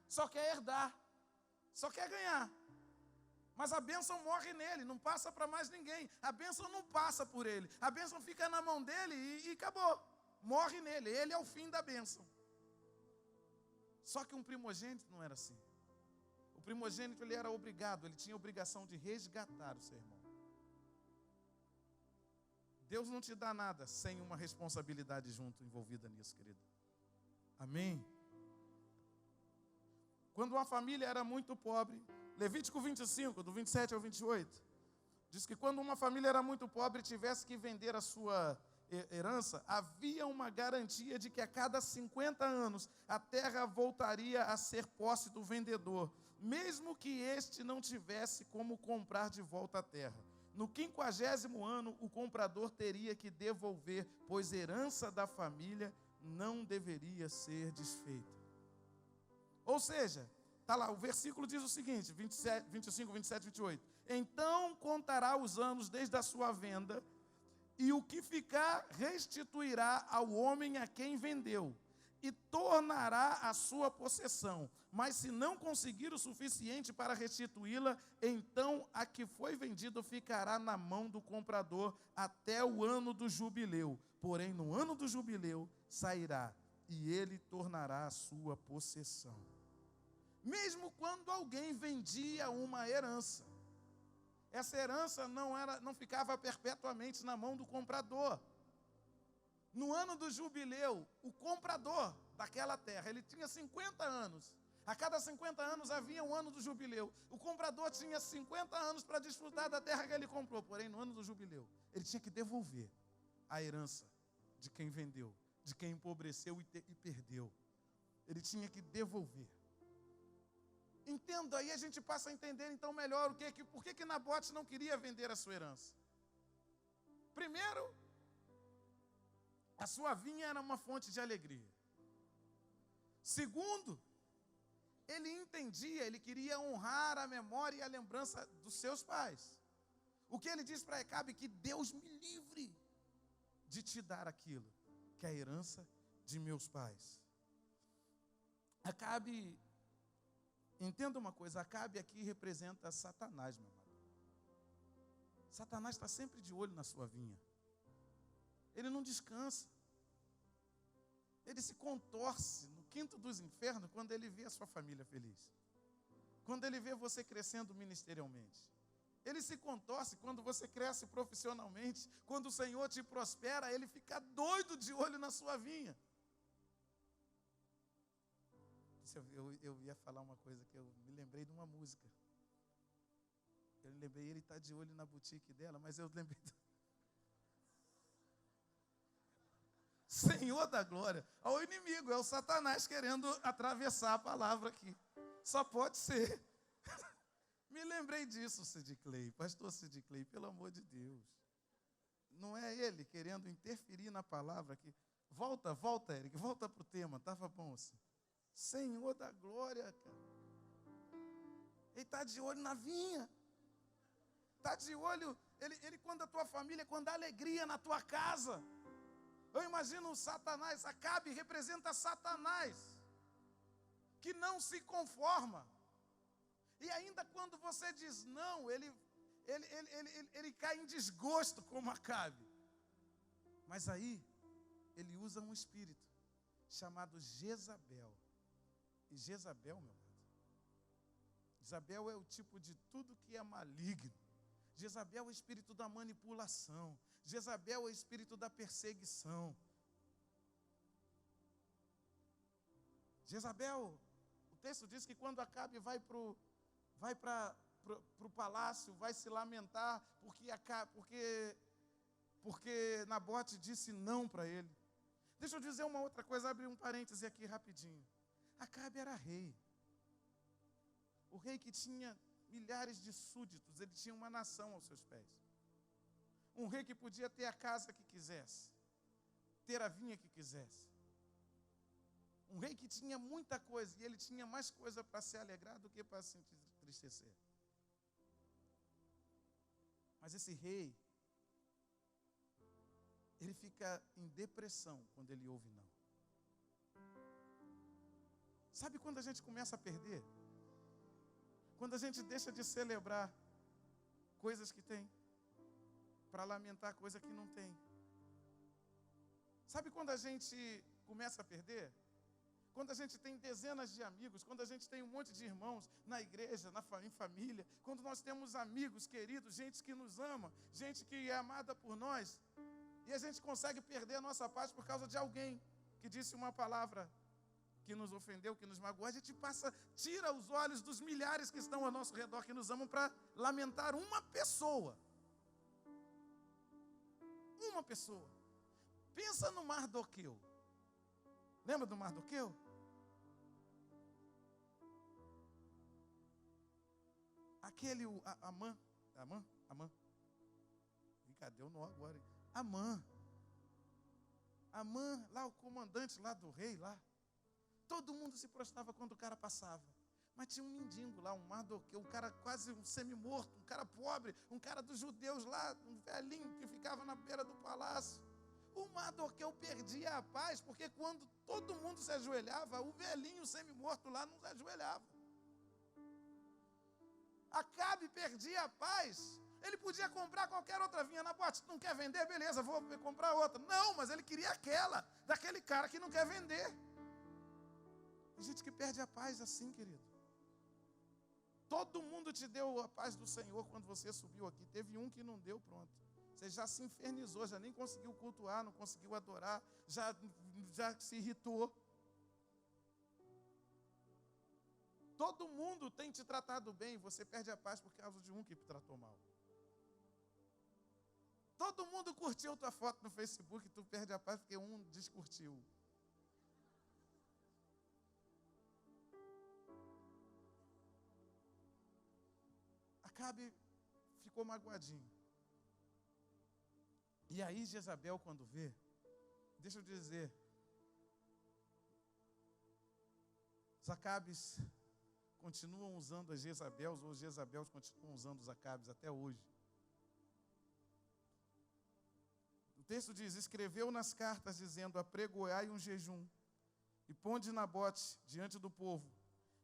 só quer herdar, só quer ganhar. Mas a bênção morre nele, não passa para mais ninguém. A bênção não passa por ele. A bênção fica na mão dele e acabou. Morre nele, ele é o fim da bênção. Só que um primogênito não era assim. O primogênito, ele era obrigado, ele tinha a obrigação de resgatar o seu irmão. Deus não te dá nada sem uma responsabilidade junto, envolvida nisso, querido. Amém? Quando uma família era muito pobre, Levítico 25, do 27 ao 28, diz que quando uma família era muito pobre e tivesse que vender a sua herança, havia uma garantia de que a cada 50 anos a terra voltaria a ser posse do vendedor, mesmo que este não tivesse como comprar de volta a terra. No 50º ano, o comprador teria que devolver, pois herança da família não deveria ser desfeita. Ou seja, está lá, o versículo diz o seguinte, 25, 27, 28. Então contará os anos desde a sua venda, e o que ficar restituirá ao homem a quem vendeu, e tornará a sua possessão. Mas se não conseguir o suficiente para restituí-la, então a que foi vendida ficará na mão do comprador até o ano do jubileu. Porém, no ano do jubileu sairá, e ele tornará a sua possessão. Mesmo quando alguém vendia uma herança, essa herança não ficava perpetuamente na mão do comprador. No ano do jubileu, o comprador daquela terra, ele tinha 50 anos. A cada 50 anos havia um ano do jubileu. O comprador tinha 50 anos para desfrutar da terra que ele comprou. Porém, no ano do jubileu, ele tinha que devolver a herança de quem vendeu, de quem empobreceu e perdeu. Ele tinha que devolver. Entendo, aí a gente passa a entender então melhor por que Nabote não queria vender a sua herança. Primeiro, a sua vinha era uma fonte de alegria. Segundo, ele entendia, ele queria honrar a memória e a lembrança dos seus pais. O que ele diz para Acabe? Que Deus me livre de te dar aquilo, que é a herança de meus pais. Acabe, entenda uma coisa, Acabe aqui representa Satanás, meu amado. Satanás está sempre de olho na sua vinha. Ele não descansa. Ele se contorce no quinto dos infernos quando ele vê a sua família feliz. Quando ele vê você crescendo ministerialmente. Ele se contorce quando você cresce profissionalmente. Quando o Senhor te prospera, ele fica doido de olho na sua vinha. Eu ia falar uma coisa que eu me lembrei de uma música. Eu lembrei, ele está de olho na boutique dela, mas eu lembrei... Senhor da glória, ao inimigo, é o Satanás querendo atravessar a palavra aqui. Só pode ser. Me lembrei disso, Sid Clay, pastor Sid Clay, pelo amor de Deus. Não é ele querendo interferir na palavra aqui. Volta, Eric, volta para o tema, estava bom assim. Senhor da glória, cara. Ele está de olho na vinha. Está de olho, ele quando a tua família, quando há alegria na tua casa. Eu imagino Satanás, Acabe representa Satanás, que não se conforma. E ainda quando você diz não, ele cai em desgosto como Acabe. Mas aí, ele usa um espírito chamado Jezabel. E Jezabel, meu amado, Jezabel é o tipo de tudo que é maligno. Jezabel é o espírito da manipulação. Jezabel é o espírito da perseguição. Jezabel, o texto diz que quando Acabe vai para o palácio, vai se lamentar porque Nabote disse não para ele. Deixa eu dizer uma outra coisa, abre um parêntese aqui rapidinho. Acabe era rei. O rei que tinha milhares de súditos, ele tinha uma nação aos seus pés. Um rei que podia ter a casa que quisesse, ter a vinha que quisesse. Um rei que tinha muita coisa, e ele tinha mais coisa para se alegrar do que para se entristecer. Mas esse rei, ele fica em depressão quando ele ouve não. Sabe quando a gente começa a perder? Quando a gente deixa de celebrar coisas que tem, para lamentar coisa que não tem. Sabe quando a gente começa a perder? Quando a gente tem dezenas de amigos, quando a gente tem um monte de irmãos na igreja, em família, quando nós temos amigos queridos, gente que nos ama, gente que é amada por nós, e a gente consegue perder a nossa paz por causa de alguém que disse uma palavra que nos ofendeu, que nos magoou, a gente tira os olhos dos milhares que estão ao nosso redor, que nos amam, para lamentar uma pessoa. Uma pessoa. Pensa no Mardoqueu. Lembra do Mardoqueu? Aquele, Amã. Cadê o nó agora? Amã, lá o comandante lá do rei, lá. Todo mundo se prostrava quando o cara passava. Mas tinha um mendigo lá, um Mardoqueu, um cara quase um semi-morto, um cara pobre, um cara dos judeus lá, um velhinho que ficava na beira do palácio. O Mardoqueu perdia a paz, porque quando todo mundo se ajoelhava, o velhinho semi-morto lá não se ajoelhava. Acabe perdia a paz. Ele podia comprar qualquer outra vinha. Nabote, não quer vender? Beleza, vou comprar outra. Não, mas ele queria aquela, daquele cara que não quer vender. Tem gente que perde a paz assim, querido. Todo mundo te deu a paz do Senhor quando você subiu aqui. Teve um que não deu, pronto. Você já se infernizou, já nem conseguiu cultuar, não conseguiu adorar, já se irritou. Todo mundo tem te tratado bem, você perde a paz por causa de um que te tratou mal. Todo mundo curtiu tua foto no Facebook, tu perde a paz porque um descurtiu. Acabe ficou magoadinho. E aí Jezabel, quando vê, deixa eu dizer, os Acabes continuam usando as Jezabels, ou os Jezabels continuam usando os Acabes até hoje. O texto diz: escreveu nas cartas dizendo: apregoai um jejum, e ponde Nabote diante do povo,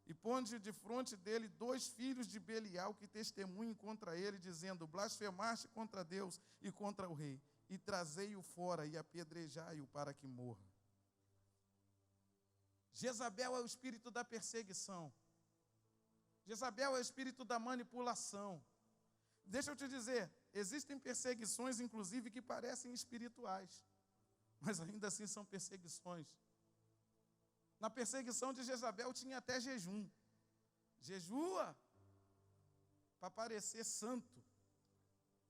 e ponde de frente dele 2 filhos de Belial que testemunhem contra ele, dizendo: blasfemaste contra Deus e contra o rei, e trazei-o fora e apedrejai-o para que morra. Jezabel é o espírito da perseguição. Jezabel é o espírito da manipulação. Deixa eu te dizer, existem perseguições, inclusive, que parecem espirituais, mas ainda assim são perseguições. Na perseguição de Jezabel tinha até jejum. Jejua para parecer santo,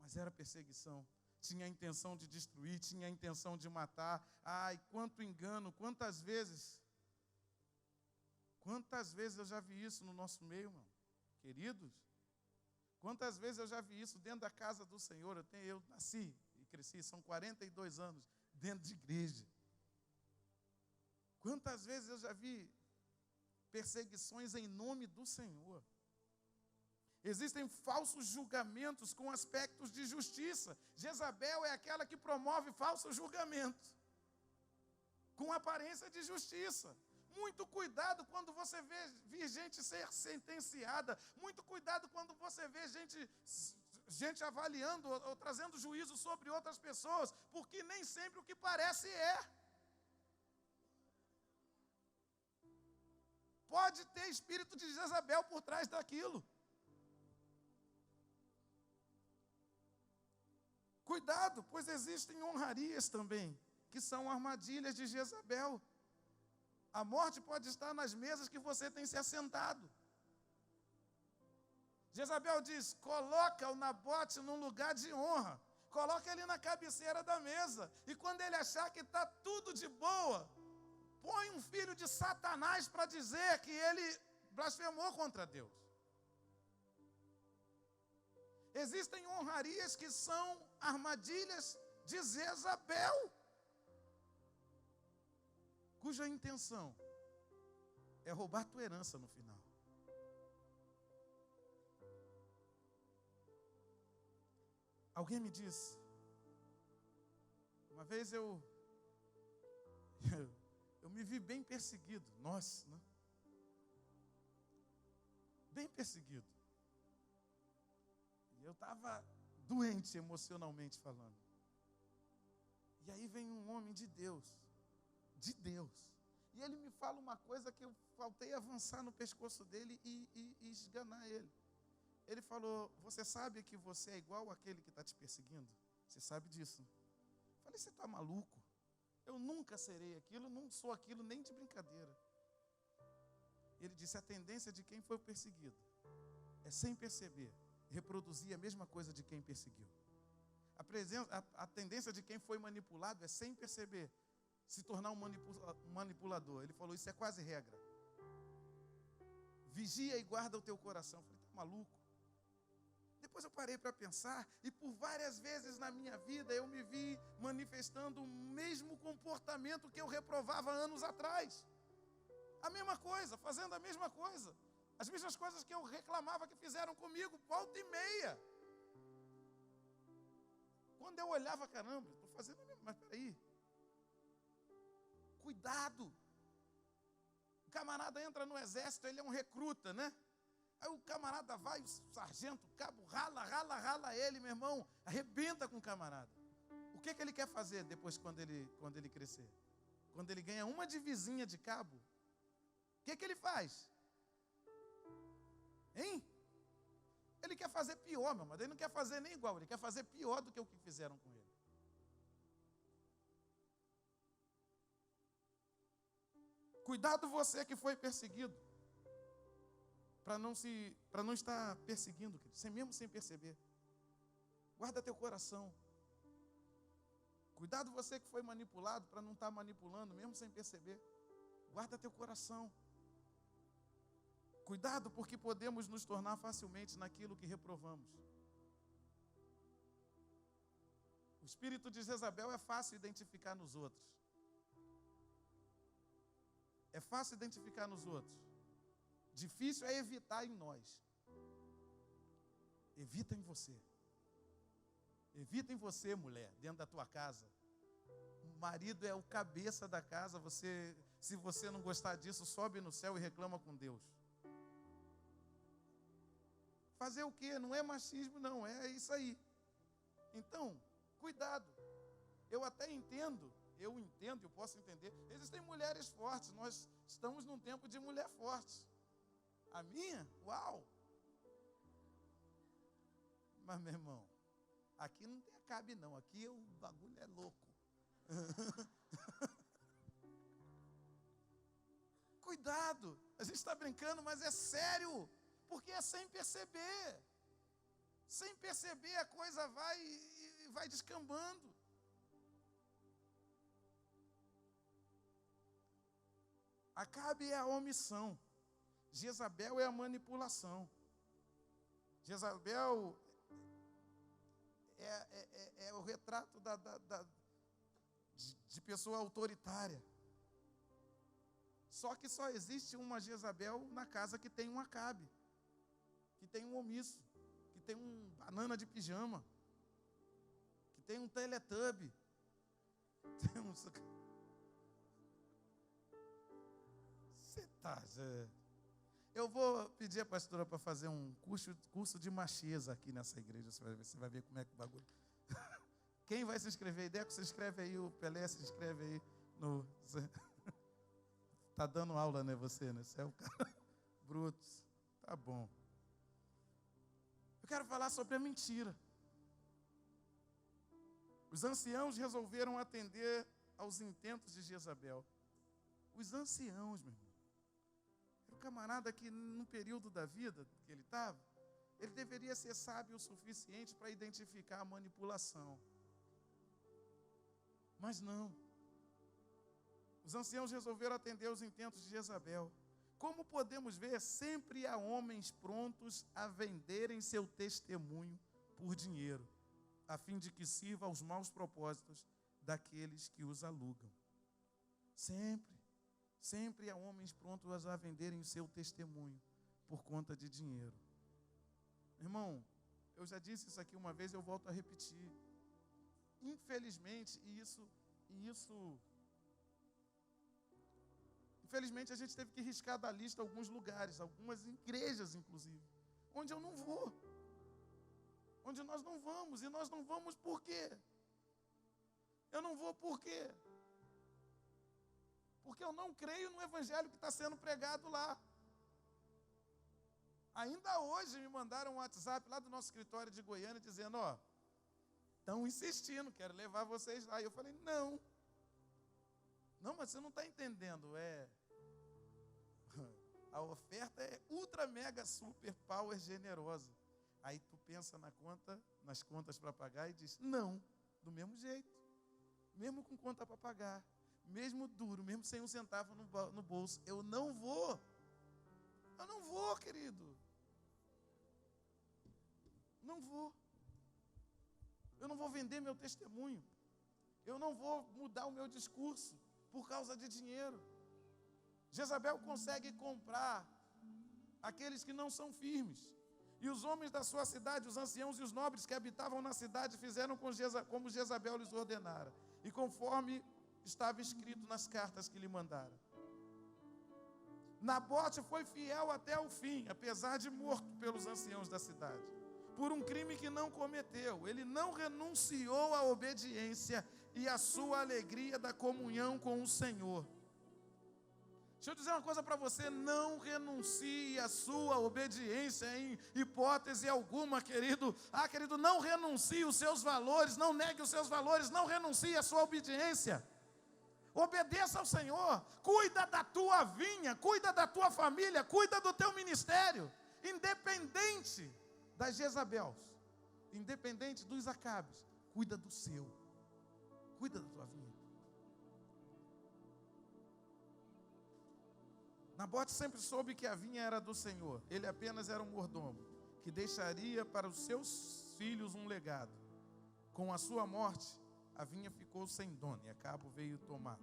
mas era perseguição. Tinha a intenção de destruir, tinha a intenção de matar. Ai, quanto engano, quantas vezes eu já vi isso no nosso meio, irmão? Queridos, quantas vezes eu já vi isso dentro da casa do Senhor? Eu nasci e cresci, são 42 anos dentro de igreja. Quantas vezes eu já vi perseguições em nome do Senhor? Existem falsos julgamentos com aspectos de justiça. Jezabel é aquela que promove falsos julgamentos com aparência de justiça. Muito cuidado quando você vê gente ser sentenciada. Muito cuidado quando você vê gente avaliando ou trazendo juízo sobre outras pessoas, porque nem sempre o que parece é. Pode ter espírito de Jezabel por trás daquilo. Cuidado, pois existem honrarias também, que são armadilhas de Jezabel. A morte pode estar nas mesas que você tem se assentado. Jezabel diz: coloca o Nabote num lugar de honra. Coloca ele na cabeceira da mesa. E quando ele achar que está tudo de boa, põe um filho de Satanás para dizer que ele blasfemou contra Deus. Existem honrarias que são armadilhas de Jezabel, cuja intenção é roubar tua herança no final. Alguém me disse, uma vez eu me vi bem perseguido, nossa, né? Bem perseguido. E eu estava doente emocionalmente falando. E aí vem um homem de Deus. E ele me fala uma coisa que eu faltei avançar no pescoço dele e esganar ele. Ele falou: você sabe que você é igual àquele que está te perseguindo? Você sabe disso? Eu falei: você está maluco? Eu nunca serei aquilo, não sou aquilo nem de brincadeira. Ele disse: a tendência de quem foi perseguido é, sem perceber, reproduzir a mesma coisa de quem perseguiu. A tendência de quem foi manipulado é, sem perceber, se tornar um manipulador. Ele falou: isso é quase regra. Vigia e guarda o teu coração. Eu falei: tá maluco? Depois eu parei para pensar, e por várias vezes na minha vida eu me vi manifestando o mesmo comportamento que eu reprovava anos atrás. A mesma coisa, fazendo a mesma coisa. As mesmas coisas que eu reclamava que fizeram comigo, volta e meia. Quando eu olhava, caramba, estou fazendo a mesma, mas peraí. Cuidado. O camarada entra no exército, ele é um recruta, né? Aí o camarada vai, o sargento, o cabo, rala ele, meu irmão, arrebenta com o camarada. O que ele quer fazer depois quando ele crescer? Quando ele ganha uma divisinha de cabo, o que ele faz? Hein? Ele quer fazer pior, meu amado. Ele não quer fazer nem igual, ele quer fazer pior do que o que fizeram com ele. Cuidado você que foi perseguido, para não estar perseguindo, mesmo sem perceber. Guarda teu coração. Cuidado você que foi manipulado, para não estar manipulando, mesmo sem perceber. Guarda teu coração. Cuidado, porque podemos nos tornar facilmente naquilo que reprovamos. O espírito de Jezabel é fácil identificar nos outros. É fácil identificar nos outros. Difícil é evitar em nós. Evita em você. Evita em você, mulher, dentro da tua casa. O marido é o cabeça da casa. Se você não gostar disso, sobe no céu e reclama com Deus. Fazer o quê? Não é machismo, não. É isso aí. Então, cuidado. Eu entendo, eu posso entender. Existem mulheres fortes. Nós estamos num tempo de mulher forte. A minha? Uau! Mas, meu irmão, aqui não cabe não. Aqui o bagulho é louco. Cuidado. A gente está brincando, mas é sério. Porque é sem perceber. Sem perceber a coisa vai descambando. Acabe é a omissão. Jezabel é a manipulação. Jezabel é o retrato de pessoa autoritária. Só que só existe uma Jezabel na casa que tem um Acabe, que tem um omisso, que tem um banana de pijama, que tem um Teletubby. Você tá... Eu vou pedir a pastora para fazer um curso de macheza aqui nessa igreja. Você vai ver como é que o bagulho... Quem vai se inscrever aí? Deco, se inscreve aí. O Pelé se inscreve aí. Tá dando aula, né, você, né? Você é o cara... Brutus. Tá bom. Eu quero falar sobre a mentira. Os anciãos resolveram atender aos intentos de Jezabel. Os anciãos, meu irmão. Era um camarada que, no período da vida que ele estava, ele deveria ser sábio o suficiente para identificar a manipulação. Mas não. Os anciãos resolveram atender aos intentos de Jezabel. Como podemos ver, sempre há homens prontos a venderem seu testemunho por dinheiro, a fim de que sirva aos maus propósitos daqueles que os alugam. Sempre há homens prontos a venderem o seu testemunho por conta de dinheiro. Irmão, eu já disse isso aqui uma vez, eu volto a repetir. Infelizmente, infelizmente, a gente teve que riscar da lista alguns lugares, algumas igrejas, inclusive, onde eu não vou. Onde nós não vamos. E nós não vamos por quê? Eu não vou por quê? Porque eu não creio no evangelho que está sendo pregado lá. Ainda hoje me mandaram um WhatsApp lá do nosso escritório de Goiânia dizendo, estão insistindo, quero levar vocês lá. E eu falei, não. Não, mas você não está entendendo, a oferta é ultra, mega, super, power, generosa. Aí tu pensa nas contas para pagar e diz, não, do mesmo jeito. Mesmo com conta para pagar, mesmo duro, mesmo sem um centavo no bolso, eu não vou. Eu não vou, querido. Não vou. Eu não vou vender meu testemunho. Eu não vou mudar o meu discurso por causa de dinheiro. Jezabel consegue comprar aqueles que não são firmes. E os homens da sua cidade, os anciãos e os nobres que habitavam na cidade, fizeram como Jezabel lhes ordenara, e conforme estava escrito nas cartas que lhe mandaram. Nabote foi fiel até o fim, apesar de morto pelos anciãos da cidade, por um crime que não cometeu. Ele não renunciou à obediência e à sua alegria da comunhão com o Senhor. Deixa eu dizer uma coisa para você, não renuncie à sua obediência em hipótese alguma, querido. Querido, não renuncie os seus valores, não negue os seus valores, não renuncie à sua obediência. Obedeça ao Senhor, cuida da tua vinha, cuida da tua família, cuida do teu ministério, independente das Jezabels, independente dos Acabes, cuida do seu, cuida da tua vinha. Nabote sempre soube que a vinha era do Senhor. Ele apenas era um mordomo, que deixaria para os seus filhos um legado. Com a sua morte, a vinha ficou sem dono e Acabe veio tomar.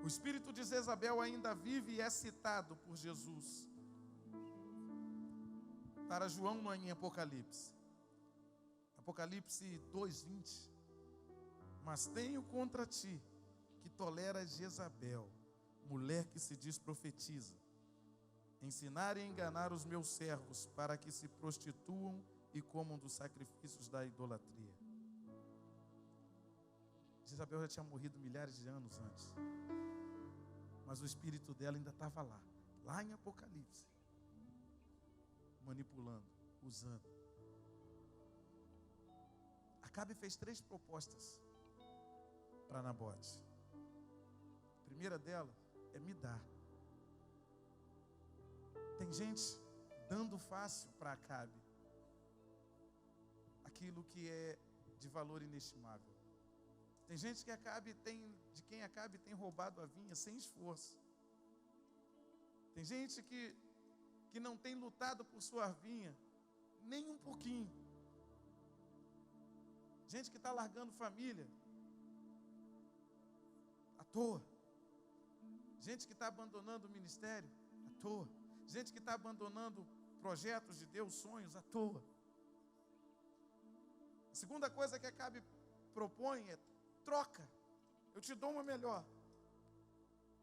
O espírito de Jezabel ainda vive e é citado por Jesus para João em Apocalipse. Apocalipse 2:20. Mas tenho contra ti que toleras Jezabel, mulher que se diz profetiza, ensinar e enganar os meus servos para que se prostituam e comam dos sacrifícios da idolatria. Jezabel já tinha morrido milhares de anos antes, mas o espírito dela ainda estava lá em Apocalipse, manipulando, usando. Acabe fez 3 propostas para Nabote. A primeira dela é me dar. Tem gente dando fácil para Acabe aquilo que é de valor inestimável. Tem gente que de quem Acabe tem roubado a vinha sem esforço. Tem gente que não tem lutado por sua vinha nem um pouquinho. Gente que está largando família à toa. Gente que está abandonando o ministério à toa. Gente que está abandonando projetos de Deus, sonhos à toa. A segunda coisa que Acabe propõe é troca. Eu te dou uma melhor.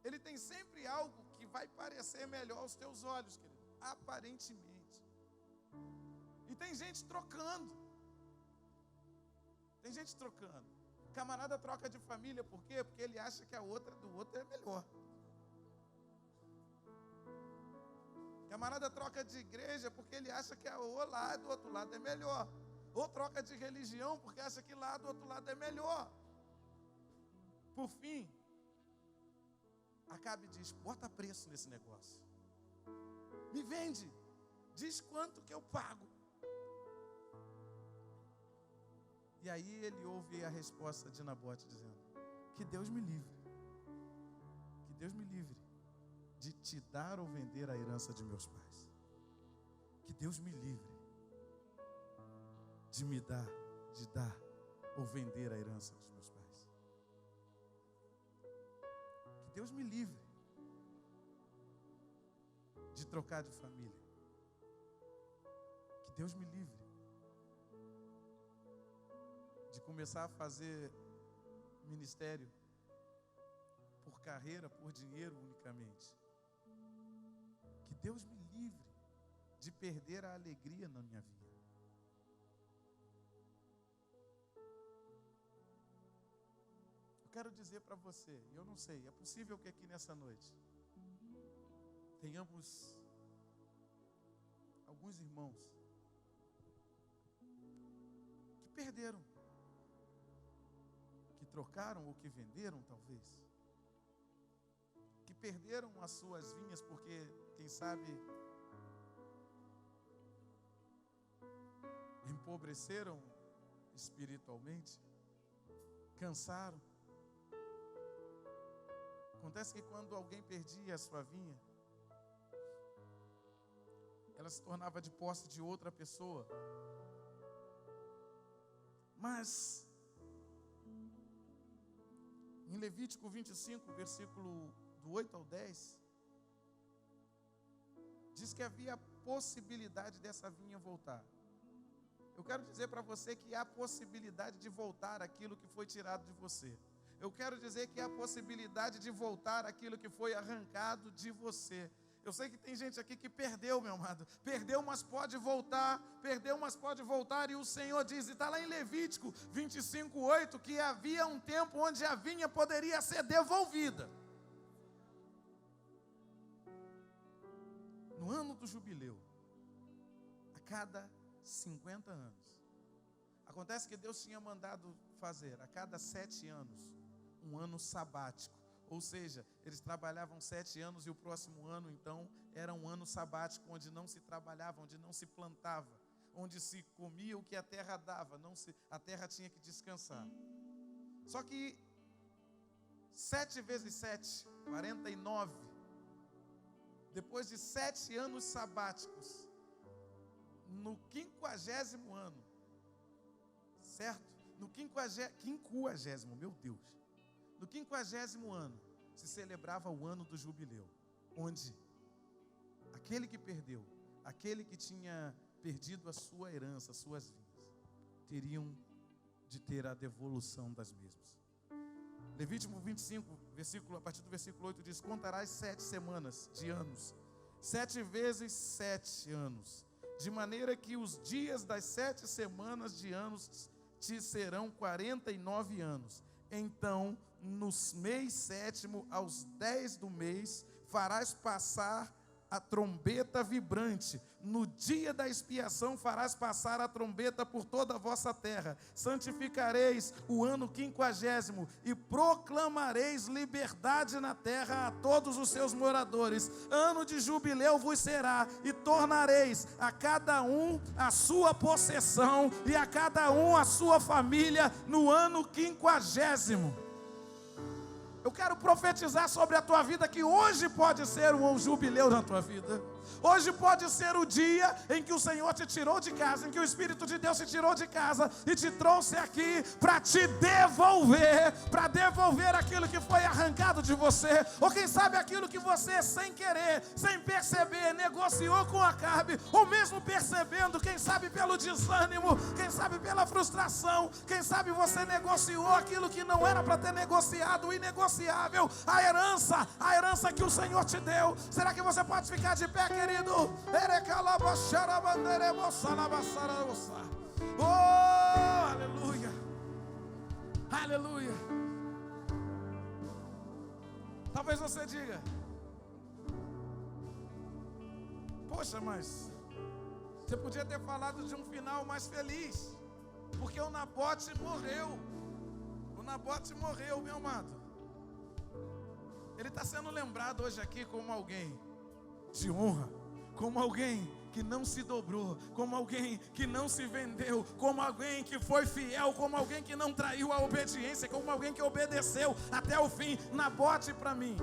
Ele tem sempre algo que vai parecer melhor aos teus olhos, querido. Aparentemente. E tem gente trocando. Tem gente trocando. Camarada troca de família, por quê? Porque ele acha que a outra do outro é melhor. Camarada troca de igreja porque ele acha que a lá do outro lado é melhor. Ou troca de religião porque acha que lá do outro lado é melhor. Por fim, Acabe diz, bota preço nesse negócio. Me vende. Diz quanto que eu pago. E aí ele ouve a resposta de Nabote dizendo, que Deus me livre. Que Deus me livre de te dar ou vender a herança de meus pais. Que Deus me livre de me dar, de dar ou vender a herança dos meus pais. Que Deus me livre de trocar de família. Que Deus me livre de começar a fazer ministério por carreira, por dinheiro unicamente. Que Deus me livre de perder a alegria na minha vida. Eu quero dizer para você, eu não sei, é possível que aqui nessa noite tenhamos alguns irmãos que perderam, que trocaram ou que venderam talvez, que perderam as suas vinhas porque, quem sabe, empobreceram espiritualmente, cansaram. Acontece que quando alguém perdia a sua vinha, ela se tornava de posse de outra pessoa. Mas em Levítico 25, versículo do 8 ao 10, diz que havia a possibilidade dessa vinha voltar. Eu quero dizer para você que há possibilidade de voltar aquilo que foi tirado de você. Eu quero dizer que há possibilidade de voltar aquilo que foi arrancado de você. Eu sei que tem gente aqui que perdeu, meu amado. Perdeu, mas pode voltar. Perdeu, mas pode voltar. E o Senhor diz, e está lá em Levítico 25, 8, que havia um tempo onde a vinha poderia ser devolvida. no ano do jubileu, a cada 50 anos. Acontece que Deus tinha mandado fazer a cada 7 anos um ano sabático. Ou seja, eles trabalhavam 7 anos e o próximo ano, então, era um ano sabático, onde não se trabalhava, onde não se plantava, onde se comia o que a terra dava, a terra tinha que descansar. Só que 7 vezes 7, 49, depois de 7 anos sabáticos, no 50º ano, certo? No 50º, meu Deus. No 50º ano, se celebrava o ano do jubileu, onde aquele que perdeu, aquele que tinha perdido a sua herança, as suas vidas, teriam de ter a devolução das mesmas. Levítico 25, a partir do versículo 8 diz: contarás 7 semanas de anos, 7 vezes 7 anos, de maneira que os dias das 7 semanas de anos te serão 49 anos. Então, no mês 7º, aos 10 do mês, farás passar a trombeta vibrante. No dia da expiação farás passar a trombeta por toda a vossa terra. Santificareis o ano 50º e proclamareis liberdade na terra a todos os seus moradores. Ano de jubileu vos será, e tornareis a cada um a sua possessão e a cada um a sua família no ano 50º. Eu quero profetizar sobre a tua vida que hoje pode ser um jubileu na tua vida. Hoje pode ser o dia em que o Senhor te tirou de casa, em que o Espírito de Deus te tirou de casa e te trouxe aqui para te devolver, para devolver aquilo que foi arrancado de você, ou quem sabe aquilo que você sem querer, sem perceber, negociou com Acabe, ou mesmo percebendo, quem sabe pelo desânimo, quem sabe pela frustração, quem sabe você negociou aquilo que não era para ter negociado, o inegociável, a herança que o Senhor te deu. Será que você pode ficar de pé, querido? Oh, aleluia, aleluia. Talvez você diga: poxa, mas você podia ter falado de um final mais feliz, porque o Nabote morreu. O Nabote morreu, meu amado. Ele está sendo lembrado hoje aqui como alguém de honra, como alguém que não se dobrou, como alguém que não se vendeu, como alguém que foi fiel, como alguém que não traiu a obediência, como alguém que obedeceu até o fim. Nabote, para mim,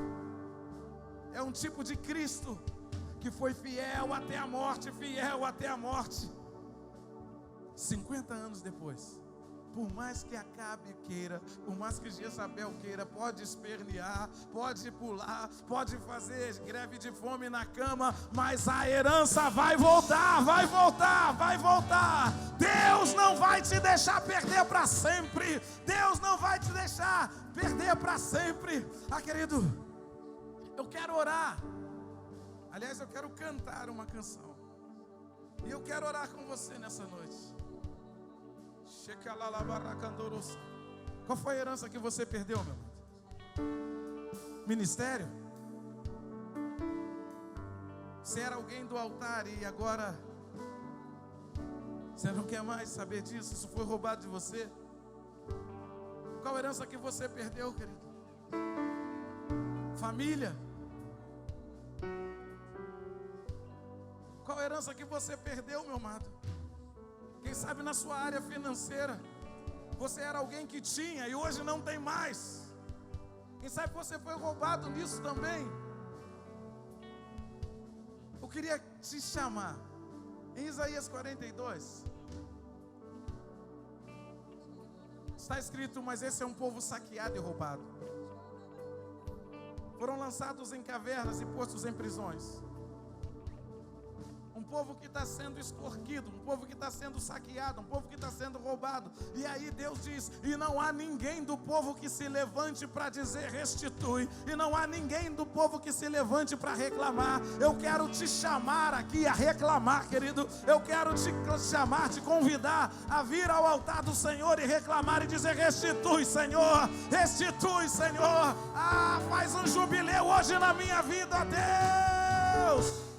é um tipo de Cristo que foi fiel até a morte, fiel até a morte. 50 anos depois, por mais que Acabe queira, por mais que Jezabel queira, pode espernear, pode pular, pode fazer greve de fome na cama, mas a herança vai voltar, vai voltar, vai voltar. Deus não vai te deixar perder para sempre. Deus não vai te deixar perder para sempre. Querido, eu quero orar. Aliás, eu quero cantar uma canção. E eu quero orar com você nessa noite. Qual foi a herança que você perdeu, meu irmão? Ministério? Você era alguém do altar e agora você não quer mais saber disso? Isso foi roubado de você? Qual a herança que você perdeu, querido? Família? Qual a herança que você perdeu, meu amado? Quem sabe na sua área financeira, você era alguém que tinha e hoje não tem mais. Quem sabe você foi roubado nisso também. Eu queria te chamar, em Isaías 42, está escrito: mas esse é um povo saqueado e roubado. Foram lançados em cavernas e postos em prisões. Um povo que está sendo extorquido, um povo que está sendo saqueado, um povo que está sendo roubado. E aí Deus diz: e não há ninguém do povo que se levante para dizer restitui, e não há ninguém do povo que se levante para reclamar. Eu quero te chamar aqui a reclamar, querido. Eu quero te chamar, te convidar a vir ao altar do Senhor e reclamar e dizer: restitui, Senhor, restitui, Senhor. Faz um jubileu hoje na minha vida, Deus.